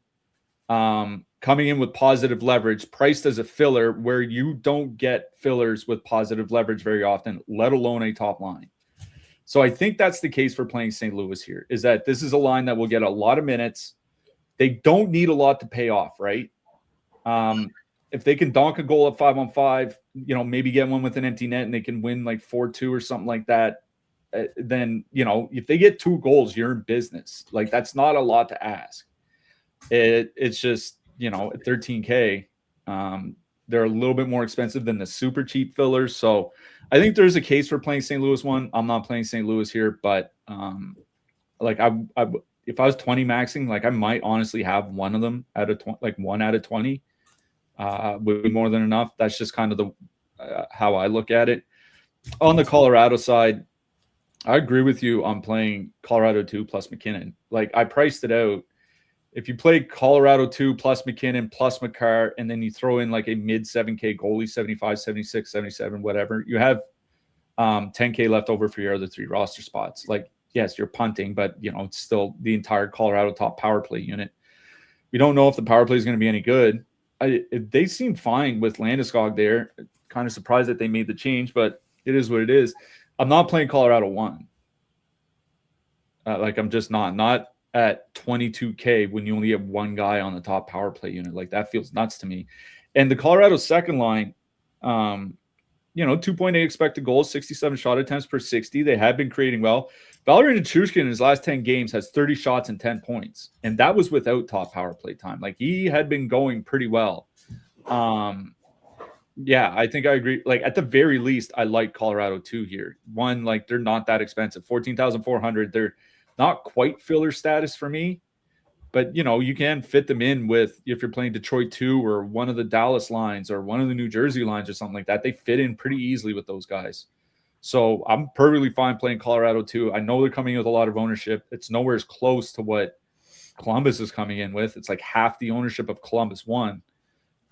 coming in with positive leverage, priced as a filler, where you don't get fillers with positive leverage very often, let alone a top line. So I think that's the case for playing St. Louis here, is that this is a line that will get a lot of minutes. They don't need a lot to pay off, right? If they can donk a goal at 5-on-5, maybe get one with an empty net and they can win like 4-2 or something like that, then, if they get 2 goals, you're in business. Like, that's not a lot to ask. It's just, at $13K, they're a little bit more expensive than the super cheap fillers. So I think there's a case for playing St. Louis 1. I'm not playing St. Louis here, but if I was 20 maxing, like, I might honestly have one of them out of 1 out of 20 would be more than enough. That's just kind of the how I look at it. On the Colorado side, I agree with you on playing Colorado 2 plus McKinnon. Like, I priced it out. If you play Colorado 2 plus McKinnon plus Makar, and then you throw in like a mid 7K goalie, 75, 76, 77, whatever, you have 10K left over for your other 3 roster spots. Like, yes, you're punting, but it's still the entire Colorado top power play unit. We don't know if the power play is going to be any good. They seem fine with Landeskog there. Kind of surprised that they made the change, but it is what it is. I'm not playing Colorado 1. I'm just not at 22K when you only have 1 guy on the top power play unit. Like, that feels nuts to me. And the Colorado second line, 2.8 expected goals, 67 shot attempts per 60. They have been creating well. Valeri Nichushkin in his last 10 games has 30 shots and 10 points. And that was without top power play time. Like, he had been going pretty well. Yeah, I think I agree. Like, at the very least, I like Colorado 2 here. One, like, they're not that expensive. 14,400. They're not quite filler status for me. But, you can fit them in with, if you're playing Detroit 2 or one of the Dallas lines or one of the New Jersey lines or something like that, they fit in pretty easily with those guys. So I'm perfectly fine playing Colorado 2. I know they're coming in with a lot of ownership. It's nowhere as close to what Columbus is coming in with. It's like half the ownership of Columbus 1.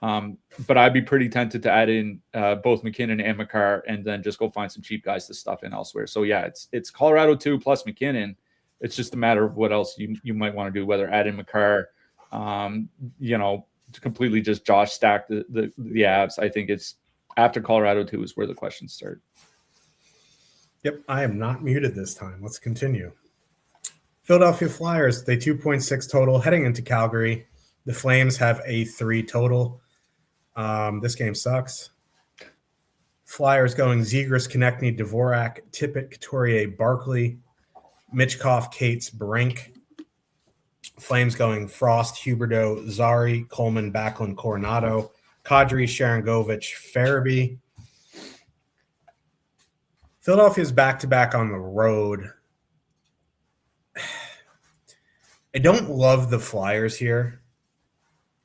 But I'd be pretty tempted to add in both McKinnon and Makar and then just go find some cheap guys to stuff in elsewhere. So, yeah, it's Colorado 2 plus McKinnon. It's just a matter of what else you might want to do, whether add in Makar, to completely just Josh stack the Avs. I think it's after Colorado 2 is where the questions start. Yep, I am not muted this time. Let's continue. Philadelphia Flyers, they 2.6 total heading into Calgary. The Flames have a 3 total. This game sucks. Flyers going Zegras, Konechny, Dvorak, Tippett, Couturier, Barkley, Michkov, Cates, Brink. Flames going Frost, Huberdeau, Zari, Coleman, Backlund, Coronado, Kadri, Sharangovich, Farabee. Philadelphia's back-to-back on the road. I don't love the Flyers here.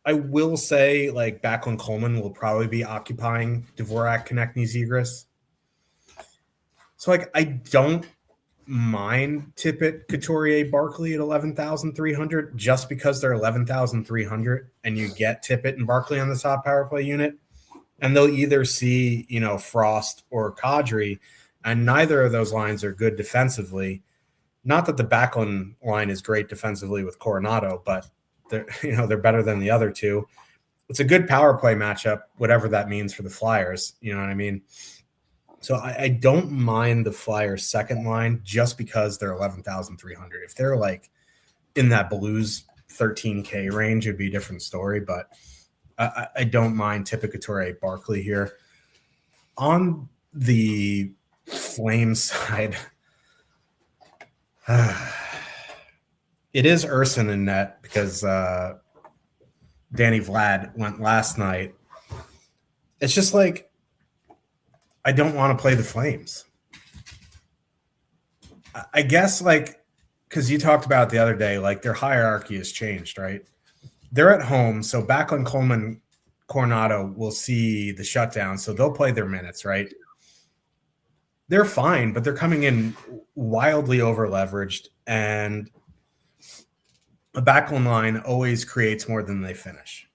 I will say, like, Backlund, Coleman will probably be occupying Dvorak, Konechny, Zegras. So, like, I don't mind Tippett, Couturier, Barkley at 11,300 just because they're 11,300 and you get Tippett and Barkley on the top power play unit, and they'll either see, Frost or Kadri, and neither of those lines are good defensively. Not that the Backlund line is great defensively with Coronado, but they're better than the other two. It's a good power play matchup, whatever that means for the Flyers. You know what I mean? So I don't mind the Flyers' second line just because they're 11,300. If they're like in that Blues 13K range, it'd be a different story. But I don't mind Tippett, Couturier, Barkley here. On the Flames side, it is Urson in net because Danny Vlad went last night. It's just like, I don't want to play the Flames. I guess because you talked about it the other day, their hierarchy has changed, right? They're at home, so Backlund, Coleman, Coronado will see the shutdown, so they'll play their minutes, right? They're fine, but they're coming in wildly over-leveraged, and a Backlund line always creates more than they finish.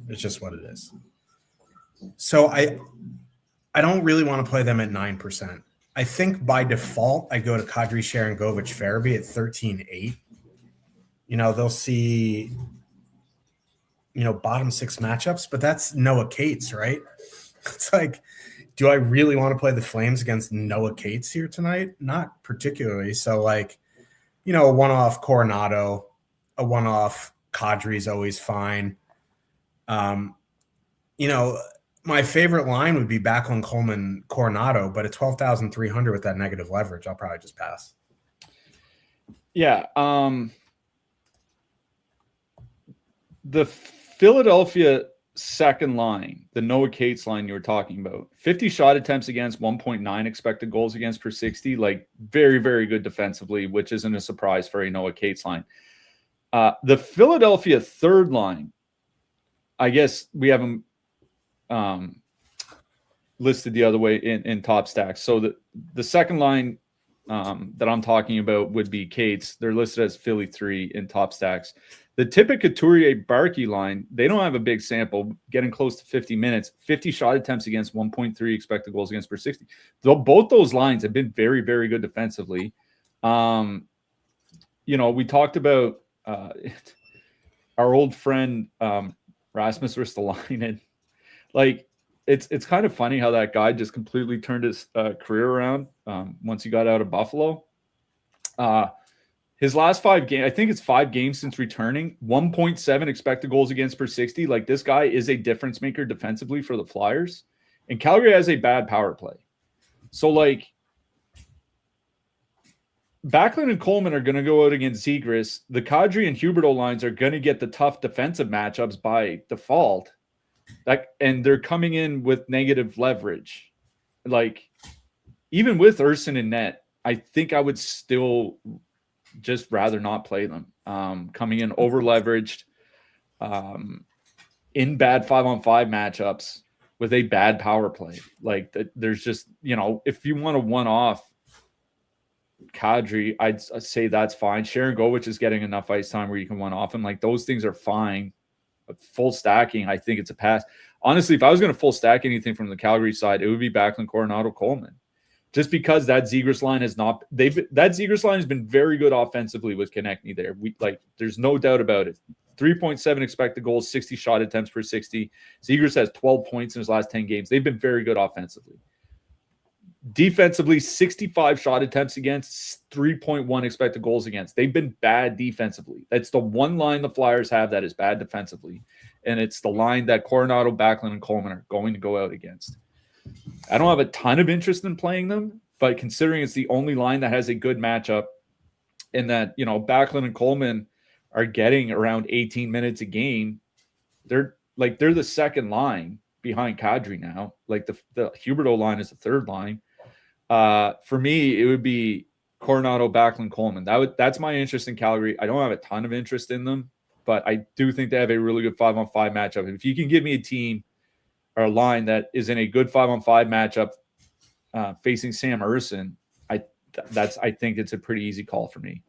It's just what it is. So I don't really want to play them at 9%. I think by default, I go to Kadri, Sharangovich, Farabee at 13.8. They'll see, bottom six matchups, but that's Noah Cates, right? It's like, do I really want to play the Flames against Noah Cates here tonight? Not particularly. So, a one-off Coronado, a one-off Kadri is always fine. My favorite line would be Backlund, Coleman, Coronado, but at 12,300 with that negative leverage, I'll probably just pass. Yeah. The Philadelphia second line, the Noah Cates line you were talking about, 50 shot attempts against, 1.9 expected goals against per 60, very, very good defensively, which isn't a surprise for a Noah Cates line. The Philadelphia third line, I guess we have them listed the other way in top stacks. So the second line that I'm talking about would be Cates. They're listed as Philly 3 in top stacks. The Tippett, Couturier, Barkey line, they don't have a big sample, getting close to 50 minutes, 50 shot attempts against, 1.3 expected goals against per 60. Though both those lines have been very, very good defensively. We talked about our old friend Rasmus Ristolainen. It's kind of funny how that guy just completely turned his career around once he got out of Buffalo. His last 5 games, I think it's 5 games since returning, 1.7 expected goals against per 60. This guy is a difference maker defensively for the Flyers. And Calgary has a bad power play. So, Backlund and Coleman are going to go out against Zegras. The Kadri and Huberdeau lines are going to get the tough defensive matchups by default. And they're coming in with negative leverage. Even with Urson in net, I think I would still just rather not play them. Coming in over leveraged, in bad 5-on-5 matchups with a bad power play. There's just, if you want to one-off Kadri, I'd say that's fine. Sharangovich is getting enough ice time where you can one-off him. Those things are fine. But full stacking, I think it's a pass. Honestly, if I was going to full stack anything from the Calgary side, it would be Backlund, Coronado, Coleman. Just because that Zegras line has not, that Zegras line has been very good offensively with Konechny there. There's no doubt about it. 3.7 expected goals, 60 shot attempts per 60. Zegras has 12 points in his last 10 games. They've been very good offensively. Defensively, 65 shot attempts against, 3.1 expected goals against. They've been bad defensively. That's the one line the Flyers have that is bad defensively. And it's the line that Coronado, Backlund, and Coleman are going to go out against. I don't have a ton of interest in playing them, but considering it's the only line that has a good matchup and that, Backlund and Coleman are getting around 18 minutes a game, they're the second line behind Kadri now. The Huberdeau line is the third line. For me, it would be Coronado, Backlund, Coleman. That's my interest in Calgary. I don't have a ton of interest in them, but I do think they have a really good 5-on-5 matchup. If you can give me a team or a line that is in a good 5-on-5 matchup facing Sam Urson, I think it's a pretty easy call for me.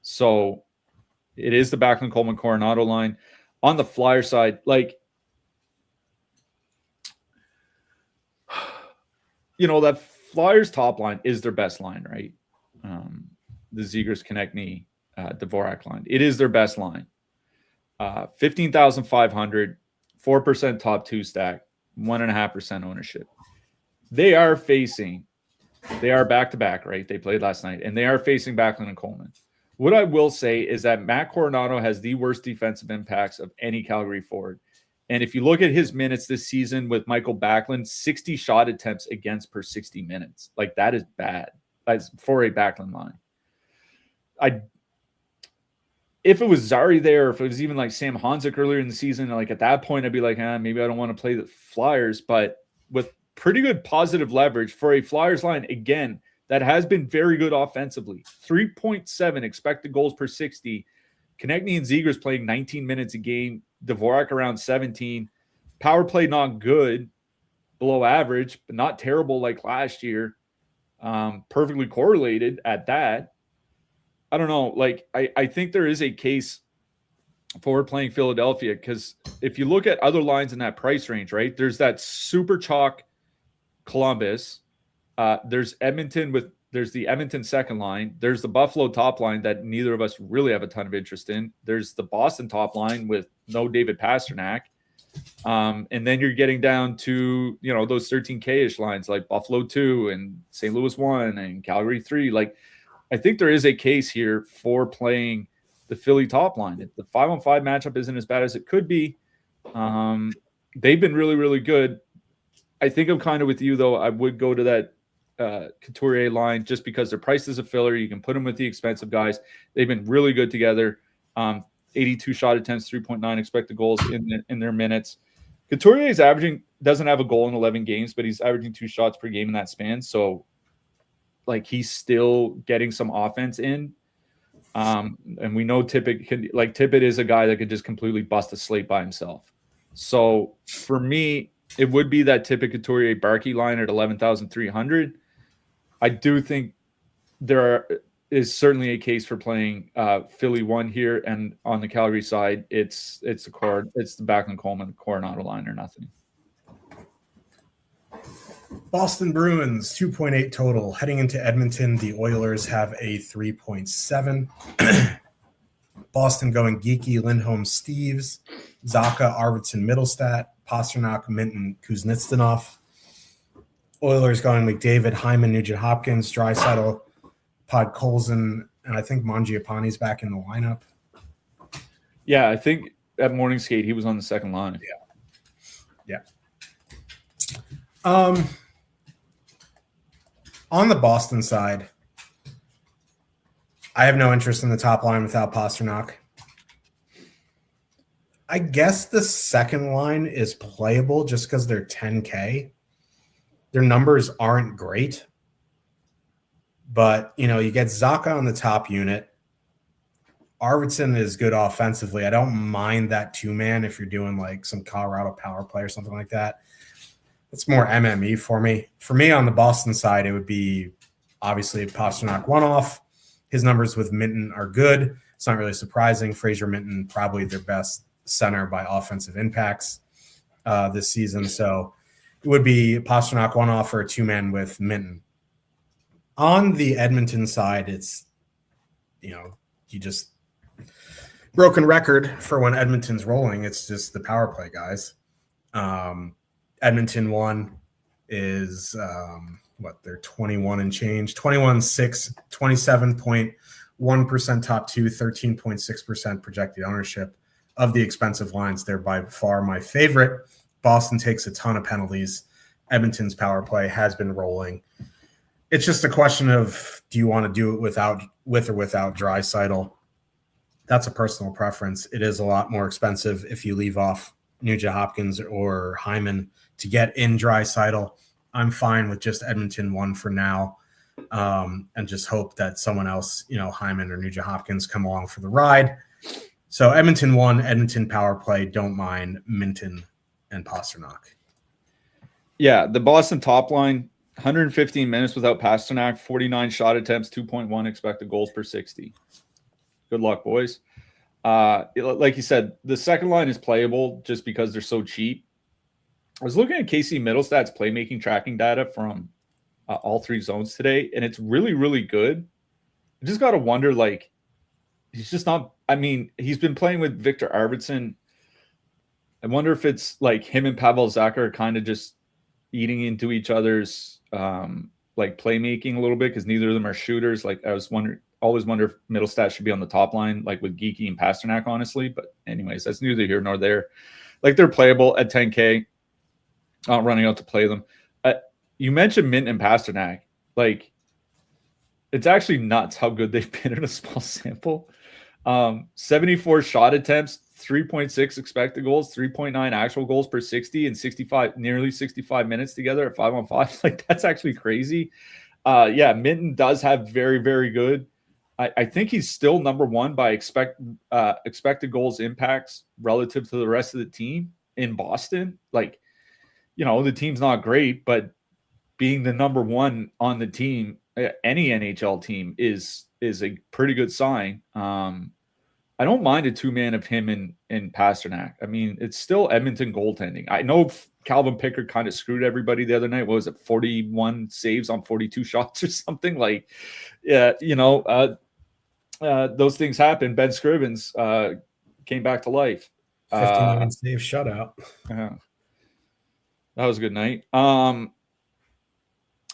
So it is the Backlund, Coleman, Coronado line. On the Flyer side, like, that Flyers top line is their best line, right? The Zegras, Konechny, Dvorak line. It is their best line. 15,500, 4% top two stack, 1.5% ownership. They are back-to-back, right? They played last night, and they are facing Backlund and Coleman. What I will say is that Matt Coronado has the worst defensive impacts of any Calgary forward. And if you look at his minutes this season with Michael Backlund, 60 shot attempts against per 60 minutes. Like, that is bad. That's for a Backlund line. If it was Zari there, or if it was even like Sam Honzik earlier in the season, like at that point, I'd be like, maybe I don't want to play the Flyers. But with pretty good positive leverage for a Flyers line, again, that has been very good offensively. 3.7 expected goals per 60. Konechny and Zegras playing 19 minutes a game. Dvorak around 17. Power play not good, below average, but not terrible like last year. Perfectly correlated at that. I don't know. Like, I think there is a case for playing Philadelphia, because if you look at other lines in that price range, right, there's that super chalk Columbus. There's the Edmonton second line. There's the Buffalo top line that neither of us really have a ton of interest in. There's the Boston top line with no David Pastrnak. And then you're getting down to, those 13K-ish lines like Buffalo 2 and St. Louis 1 and Calgary 3. Like, I think there is a case here for playing the Philly top line. The 5-on-5 matchup isn't as bad as it could be. They've been really, really good. I think I'm kind of with you, though. I would go to that Couturier line just because their price is a filler. You can put them with the expensive guys. They've been really good together. 82 shot attempts, 3.9 expected goals in their minutes. Couturier is doesn't have a goal in 11 games, but he's averaging 2 shots per game in that span. So, like, he's still getting some offense in. And we know Tippett is a guy that could just completely bust a slate by himself. So for me, it would be that Tippett, Couturier, Barkey line at 11,300. I do think there is certainly a case for playing Philly 1 here, and on the Calgary side, it's the Backlund, Coleman, Coronado line or nothing. Boston Bruins, 2.8 total. Heading into Edmonton, the Oilers have a 3.7. Boston going Geeky, Lindholm, Steves, Zacha, Arvidsson, Middlestat, Pasternak, Minton, Kuznetsov. Oilers going McDavid, Hyman, Nugent Hopkins, Draisaitl, Podkolzin, and I think Mangiapane's back in the lineup. Yeah, I think at morning skate he was on the second line. Yeah. On the Boston side, I have no interest in the top line without Pasternak. I guess the second line is playable just because they're 10K. Their numbers aren't great. But, you get Zacha on the top unit. Arvidsson is good offensively. I don't mind that two-man if you're doing like some Colorado power play or something like that. It's more MME for me. For me on the Boston side, it would be obviously Pasternak one-off. His numbers with Minton are good. It's not really surprising. Fraser Minton, probably their best center by offensive impacts this season. So it would be Pasternak one-off or a two-man with Minton. On the Edmonton side, it's, you just broken record for when Edmonton's rolling. It's just the power play guys. Edmonton 1 is they're 21 and change, 21-6, 27.1% top two, 13.6% projected ownership of the expensive lines. They're by far my favorite. Boston takes a ton of penalties. Edmonton's power play has been rolling. It's just a question of, do you want to do it with or without Draisaitl? That's a personal preference. It is a lot more expensive if you leave off Nugent Hopkins or Hyman to get in Draisaitl. I'm fine with just Edmonton 1 for now, and just hope that someone else, Hyman or Nugent Hopkins, come along for the ride. So Edmonton 1, Edmonton power play, don't mind Minton and Pasternak. Yeah, the Boston top line, 115 minutes without Pasternak, 49 shot attempts, 2.1 expected goals per 60. Good luck, boys. Like you said, the second line is playable just because they're so cheap. I was looking at Casey Middlestad's playmaking tracking data from all three zones today, and it's really, really good. I just got to wonder, like, he's just not – I mean, he's been playing with Victor Arvidsson. I wonder if it's like him and Pavel Zacha are kind of just eating into each other's like playmaking a little bit because neither of them are shooters. Like, I was always wonder if Middlestat should be on the top line, like with Geeky and Pasternak, honestly. But anyways, that's neither here nor there. Like, they're playable at 10K. Running out to play them. You mentioned Mint and Pasternak. Like, it's actually nuts how good they've been in a small sample. 74 shot attempts, 3.6 expected goals, 3.9 actual goals per 60, and nearly 65 minutes together at 5-on-5. Like, that's actually crazy. Yeah, Minton does have very, very good. I think he's still number one by expected goals impacts relative to the rest of the team in Boston. Like, you know, the team's not great, but being the number one on the team, any NHL team, is a pretty good sign. I don't mind a two-man of him and Pasternak. I mean, it's still Edmonton goaltending. I know Calvin Pickard kind of screwed everybody the other night. What was it, 41 saves on 42 shots or something? Like, yeah, you know, those things happen. Ben Scrivens came back to life. 59 save shutout. That was a good night.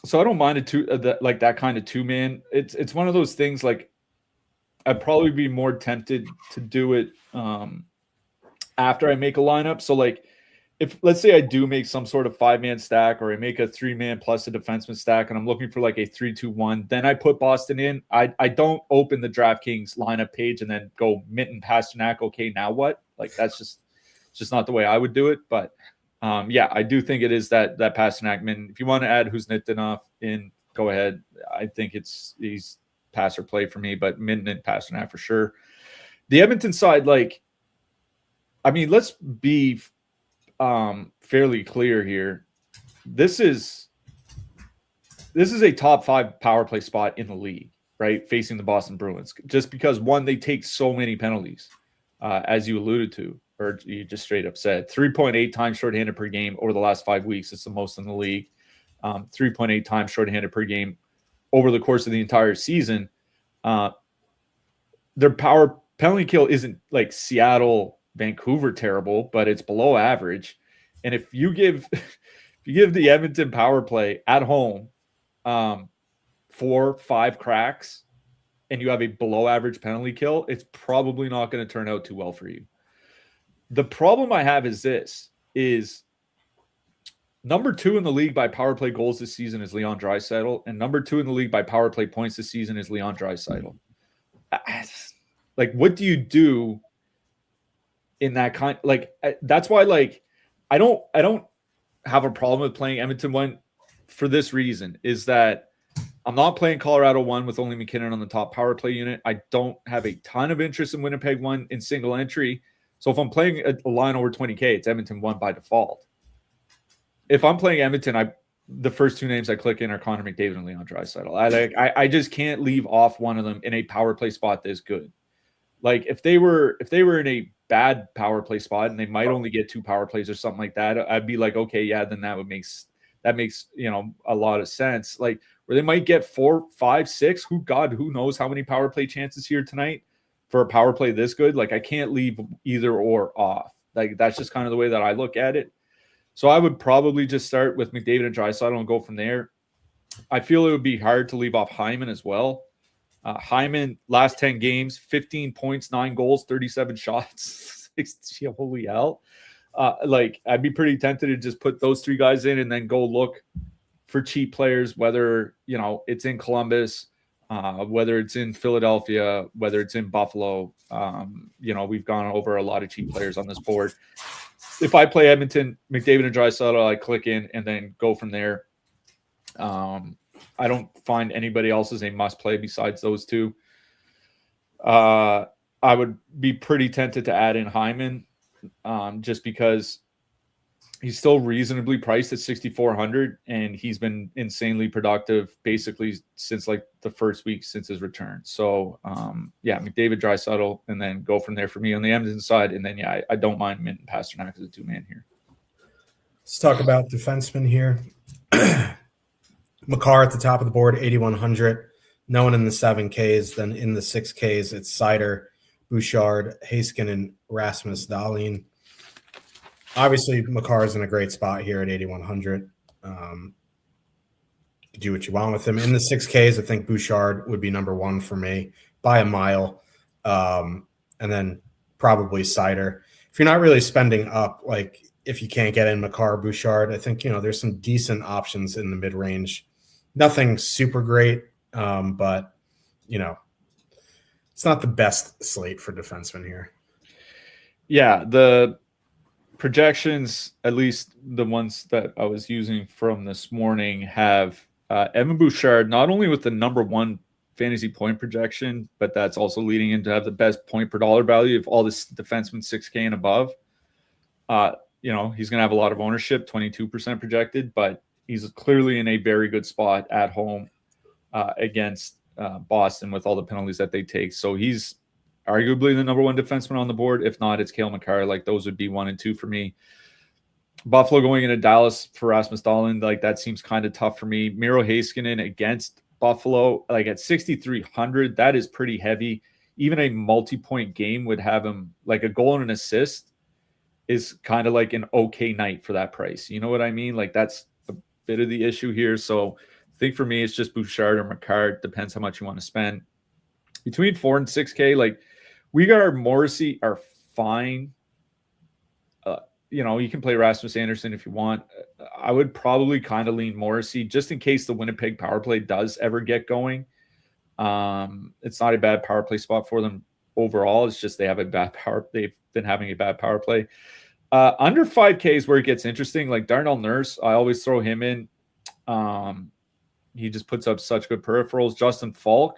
So I don't mind that kind of two-man. It's one of those things, like, I'd probably be more tempted to do it after I make a lineup. So, like, if let's say I do make some sort of 5-man stack, or I make a 3-man plus a defenseman stack, and I'm looking for like a 3-2-1, then I put Boston in. I don't open the DraftKings lineup page and then go Minton, Pasternak. Okay, now what? Like, that's just not the way I would do it. But yeah, I do think it is that Pasternak. Minton. If you want to add who's nipped enough in, go ahead. I think he's pass or play for me, but Minton and Pasternak for sure. The Edmonton side, like, I mean, let's be fairly clear here. This is a top 5 power play spot in the league, right? Facing the Boston Bruins, just because, one, they take so many penalties, as you alluded to, or you just straight up said. 3.8 times shorthanded per game over the last 5 weeks. It's the most in the league. 3.8 times shorthanded per game over the course of the entire season. Their power penalty kill isn't like Seattle, Vancouver terrible, but it's below average. And if you give the Edmonton power play at home 4-5 cracks and you have a below average penalty kill, it's probably not going to turn out too well for you. The problem I have is number 2 in the league by power play goals this season is Leon Draisaitl, and number 2 in the league by power play points this season is Leon Draisaitl. Like, what do you do in that kind? Like, that's why, like, I don't have a problem with playing Edmonton 1 for this reason, is that I'm not playing Colorado 1 with only McKinnon on the top power play unit. I don't have a ton of interest in Winnipeg 1 in single entry. So if I'm playing a line over 20K, it's Edmonton 1 by default. If I'm playing Edmonton, the first 2 names I click in are Connor McDavid and Leon Draisaitl. I just can't leave off one of them in a power play spot this good. Like, if they were in a bad power play spot and they might only get 2 power plays or something like that, I'd be like, okay, yeah, then that makes you know, a lot of sense. Like, where they might get 4, 5, 6. Who knows how many power play chances here tonight for a power play this good? Like, I can't leave either or off. Like, that's just kind of the way that I look at it. So I would probably just start with McDavid and Draisaitl and go from there. I feel it would be hard to leave off Hyman as well. Hyman, last 10 games, 15 points, 9 goals, 37 shots. Holy hell. Like, I'd be pretty tempted to just put those 3 guys in and then go look for cheap players, whether, you know, it's in Columbus, whether it's in Philadelphia, whether it's in Buffalo. You know, we've gone over a lot of cheap players on this board. If I play Edmonton, McDavid and Draisaitl, I click in and then go from there. I don't find anybody else as a must play besides those 2. I would be pretty tempted to add in Hyman, just because He's still reasonably priced at 6,400, and he's been insanely productive basically since like the first week since his return. So McDavid, Draisaitl, and then go from there for me on the Edmonton side. And then I don't mind Mint and Pasternak as a 2-man here. Let's talk about defensemen here. Makar at the top of the board, 8,100. No one in the 7Ks. Then in the 6Ks, it's Sider, Bouchard, Heiskanen, Rasmus Dahlin. Obviously, Makar is in a great spot here at 8,100. Do what you want with him. In the 6Ks, I think Bouchard would be number one for me by a mile. And then probably Sider. If you're not really spending up, like if you can't get in Makar, Bouchard, I think, there's some decent options in the mid-range. Nothing super great, but, it's not the best slate for defensemen here. Yeah, the projections, at least the ones that I was using from this morning, have Evan Bouchard not only with the number one fantasy point projection, but that's also leading him to have the best point per dollar value of all this defensemen 6K and above. He's going to have a lot of ownership, 22% projected, but he's clearly in a very good spot at home against Boston with all the penalties that they take. So he's arguably the number one defenseman on the board. If not, it's Cale Makar. Like those would be 1 and 2 for me. Buffalo going into Dallas for Rasmus Dahlin, like that seems kind of tough for me. Miro Heiskanen against Buffalo, like at 6,300, that is pretty heavy. Even a multi-point game would have him like a goal and an assist is kind of like an okay night for that price. You know what I mean? Like that's a bit of the issue here. So I think for me, it's just Bouchard or Makar. Depends how much you want to spend. Between 4 and 6K, like Weegar, Morrissey are fine. You can play Rasmus Anderson if you want. I would probably kind of lean Morrissey just in case the Winnipeg power play does ever get going. It's not a bad power play spot for them overall. It's just they've been having a bad power play. Under 5K is where it gets interesting. Like Darnell Nurse, I always throw him in. He just puts up such good peripherals. Justin Falk,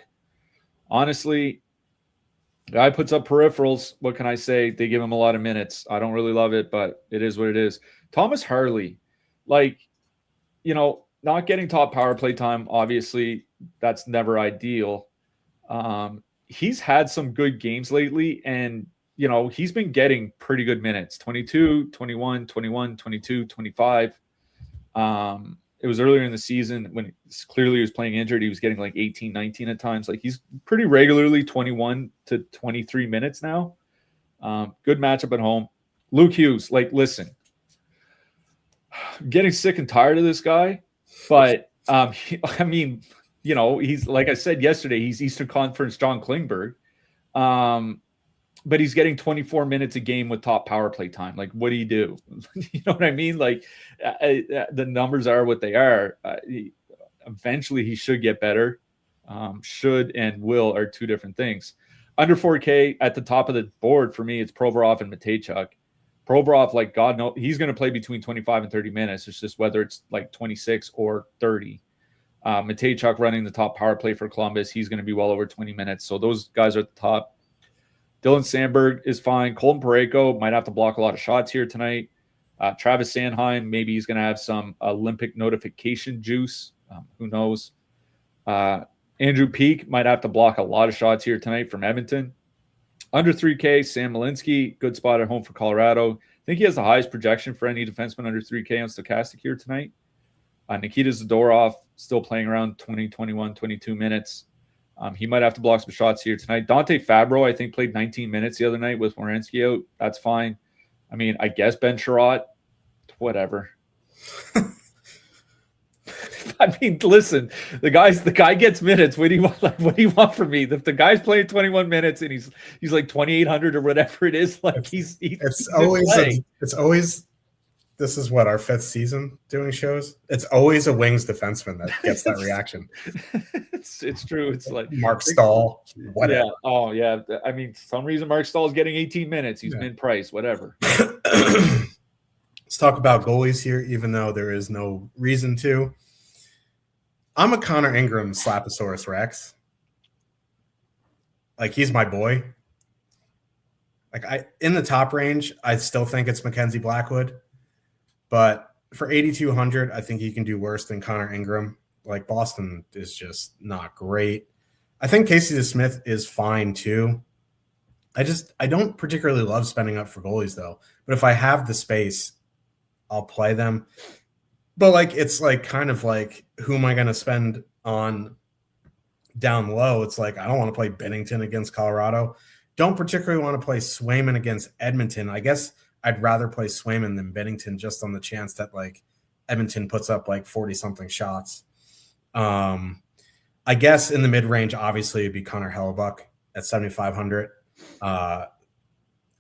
honestly, the guy puts up peripherals. What can I say? They give him a lot of minutes. I don't really love it, but it is what it is. Thomas Harley, not getting top power play time, obviously, that's never ideal. He's had some good games lately, and, he's been getting pretty good minutes, 22, 21, 21, 22, 25. It was earlier in the season when clearly he was playing injured. He was getting like 18, 19 at times. Like he's pretty regularly 21 to 23 minutes now. Good matchup at home. Luke Hughes, listen, getting sick and tired of this guy, but he's, like I said yesterday, he's Eastern Conference John Klingberg. But he's getting 24 minutes a game with top power play time. Like, what do you do? You know what I mean? Like, the numbers are what they are. Eventually, he should get better. Should and will are two different things. Under 4K at the top of the board for me, it's Provorov and Matejchuk. Provorov, like God knows, he's going to play between 25 and 30 minutes. It's just whether it's like 26 or 30. Matejchuk running the top power play for Columbus. He's going to be well over 20 minutes. So those guys are at the top. Dylan Sandberg is fine. Colton Parayko might have to block a lot of shots here tonight. Travis Sanheim, maybe he's going to have some Olympic notification juice. Who knows? Andrew Peak might have to block a lot of shots here tonight from Edmonton. Under 3K, Sam Malinsky, good spot at home for Colorado. I think he has the highest projection for any defenseman under 3K on Stokastic here tonight. Nikita Zadorov still playing around 20, 21, 22 minutes. He might have to block some shots here tonight. Dante Fabro, I think, played 19 minutes the other night with Werenski out. That's fine. I mean, I guess Ben Sherratt, whatever. I mean, listen, the guy gets minutes. What do you want? What do you want from me? If the guy's playing 21 minutes and he's like 2,800 or whatever it is, like it's always. This is what our 5th season doing shows. It's always a Wings defenseman that gets that reaction. It's true. It's like Mark Stahl, whatever. Yeah. Oh yeah. I mean, for some reason Mark Stahl is getting 18 minutes. He's mid-price, whatever. Let's talk about goalies here, even though there is no reason to. I'm a Connor Ingram Slaposaurus Rex. Like, he's my boy. Like, in the top range, I still think it's Mackenzie Blackwood. But for 8,200, I think you can do worse than Connor Ingram. Like, Boston is just not great. I think Casey DeSmith is fine too. I don't particularly love spending up for goalies though. But if I have the space, I'll play them. But like, it's like kind of like, who am I going to spend on down low? It's like, I don't want to play Binnington against Colorado. Don't particularly want to play Swayman against Edmonton. I guess I'd rather play Swayman than Binnington, just on the chance that like Edmonton puts up like 40 something shots. I guess in the mid range, obviously it'd be Connor Hellebuck at 7,500. I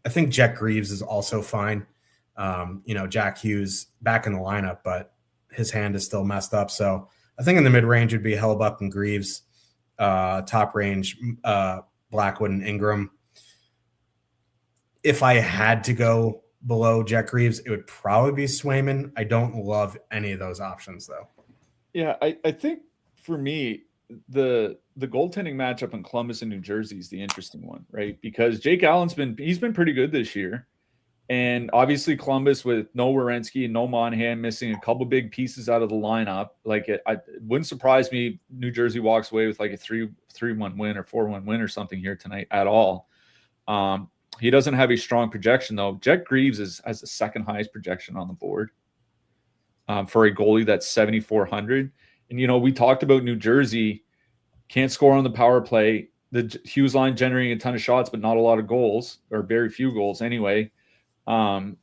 think Jack Greaves is also fine. Jack Hughes back in the lineup, but his hand is still messed up. So I think in the mid range would be Hellebuck and Greaves. Top range, Blackwood and Ingram. If I had to go below Jack Greaves, it would probably be Swayman. I don't love any of those options though. Yeah, I think for me, the goaltending matchup in Columbus and New Jersey is the interesting one, right? Because Jake Allen's been pretty good this year. And obviously Columbus with no Werenski and no Monahan, missing a couple big pieces out of the lineup. Like it wouldn't surprise me New Jersey walks away with like a 3-1 win or 4-1 win or something here tonight at all. He doesn't have a strong projection though. Jack Greaves has the second highest projection on the board for a goalie that's 7,400. And, we talked about New Jersey can't score on the power play. The Hughes line generating a ton of shots, but not a lot of goals, or very few goals anyway. If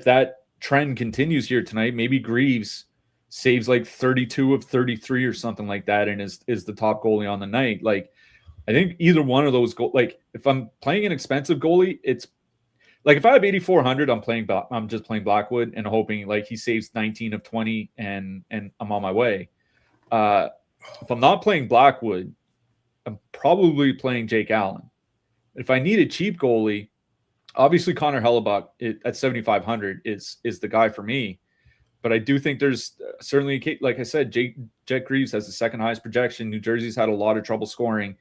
that trend continues here tonight, maybe Greaves saves like 32 of 33 or something like that and is the top goalie on the night. Like, I think either one of those like if I'm playing an expensive goalie, it's like if I have 8,400, I'm just playing Blackwood and hoping like he saves 19 of 20 and I'm on my way. If I'm not playing Blackwood, I'm probably playing Jake Allen. If I need a cheap goalie, obviously Connor Hellebuck at 7,500 is the guy for me. But I do think there's certainly, like I said, Jack Greaves has the second highest projection. New Jersey's had a lot of trouble scoring.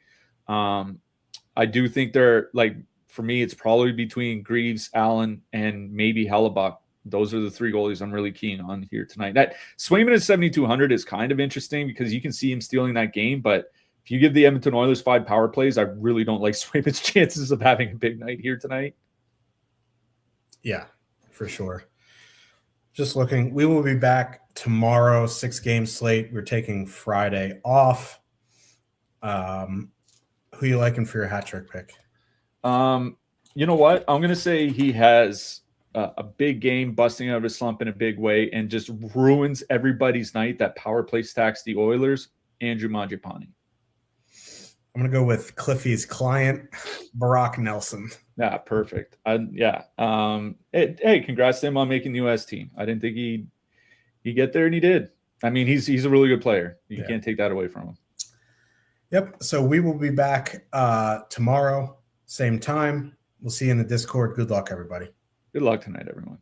I do think they're like, for me, it's probably between Greaves, Allen, and maybe Hellebuck. Those are the three goalies I'm really keen on here tonight. That Swayman at 7,200 is kind of interesting because you can see him stealing that game. But if you give the Edmonton Oilers 5 power plays, I really don't like Swayman's chances of having a big night here tonight. Yeah, for sure. Just looking, we will be back tomorrow, 6-game slate. We're taking Friday off. Who you liking for your hat trick pick? You know what? I'm going to say he has a big game, busting out of a slump in a big way, and just ruins everybody's night. That power play stacks the Oilers. Andrew Mangiapane. I'm going to go with Cliffy's client, Barack Nelson. Yeah, perfect. Hey, congrats to him on making the U.S. team. I didn't think he'd get there, and he did. I mean, he's a really good player. You can't take that away from him. Yep. So we will be back tomorrow, same time. We'll see you in the Discord. Good luck, everybody. Good luck tonight, everyone.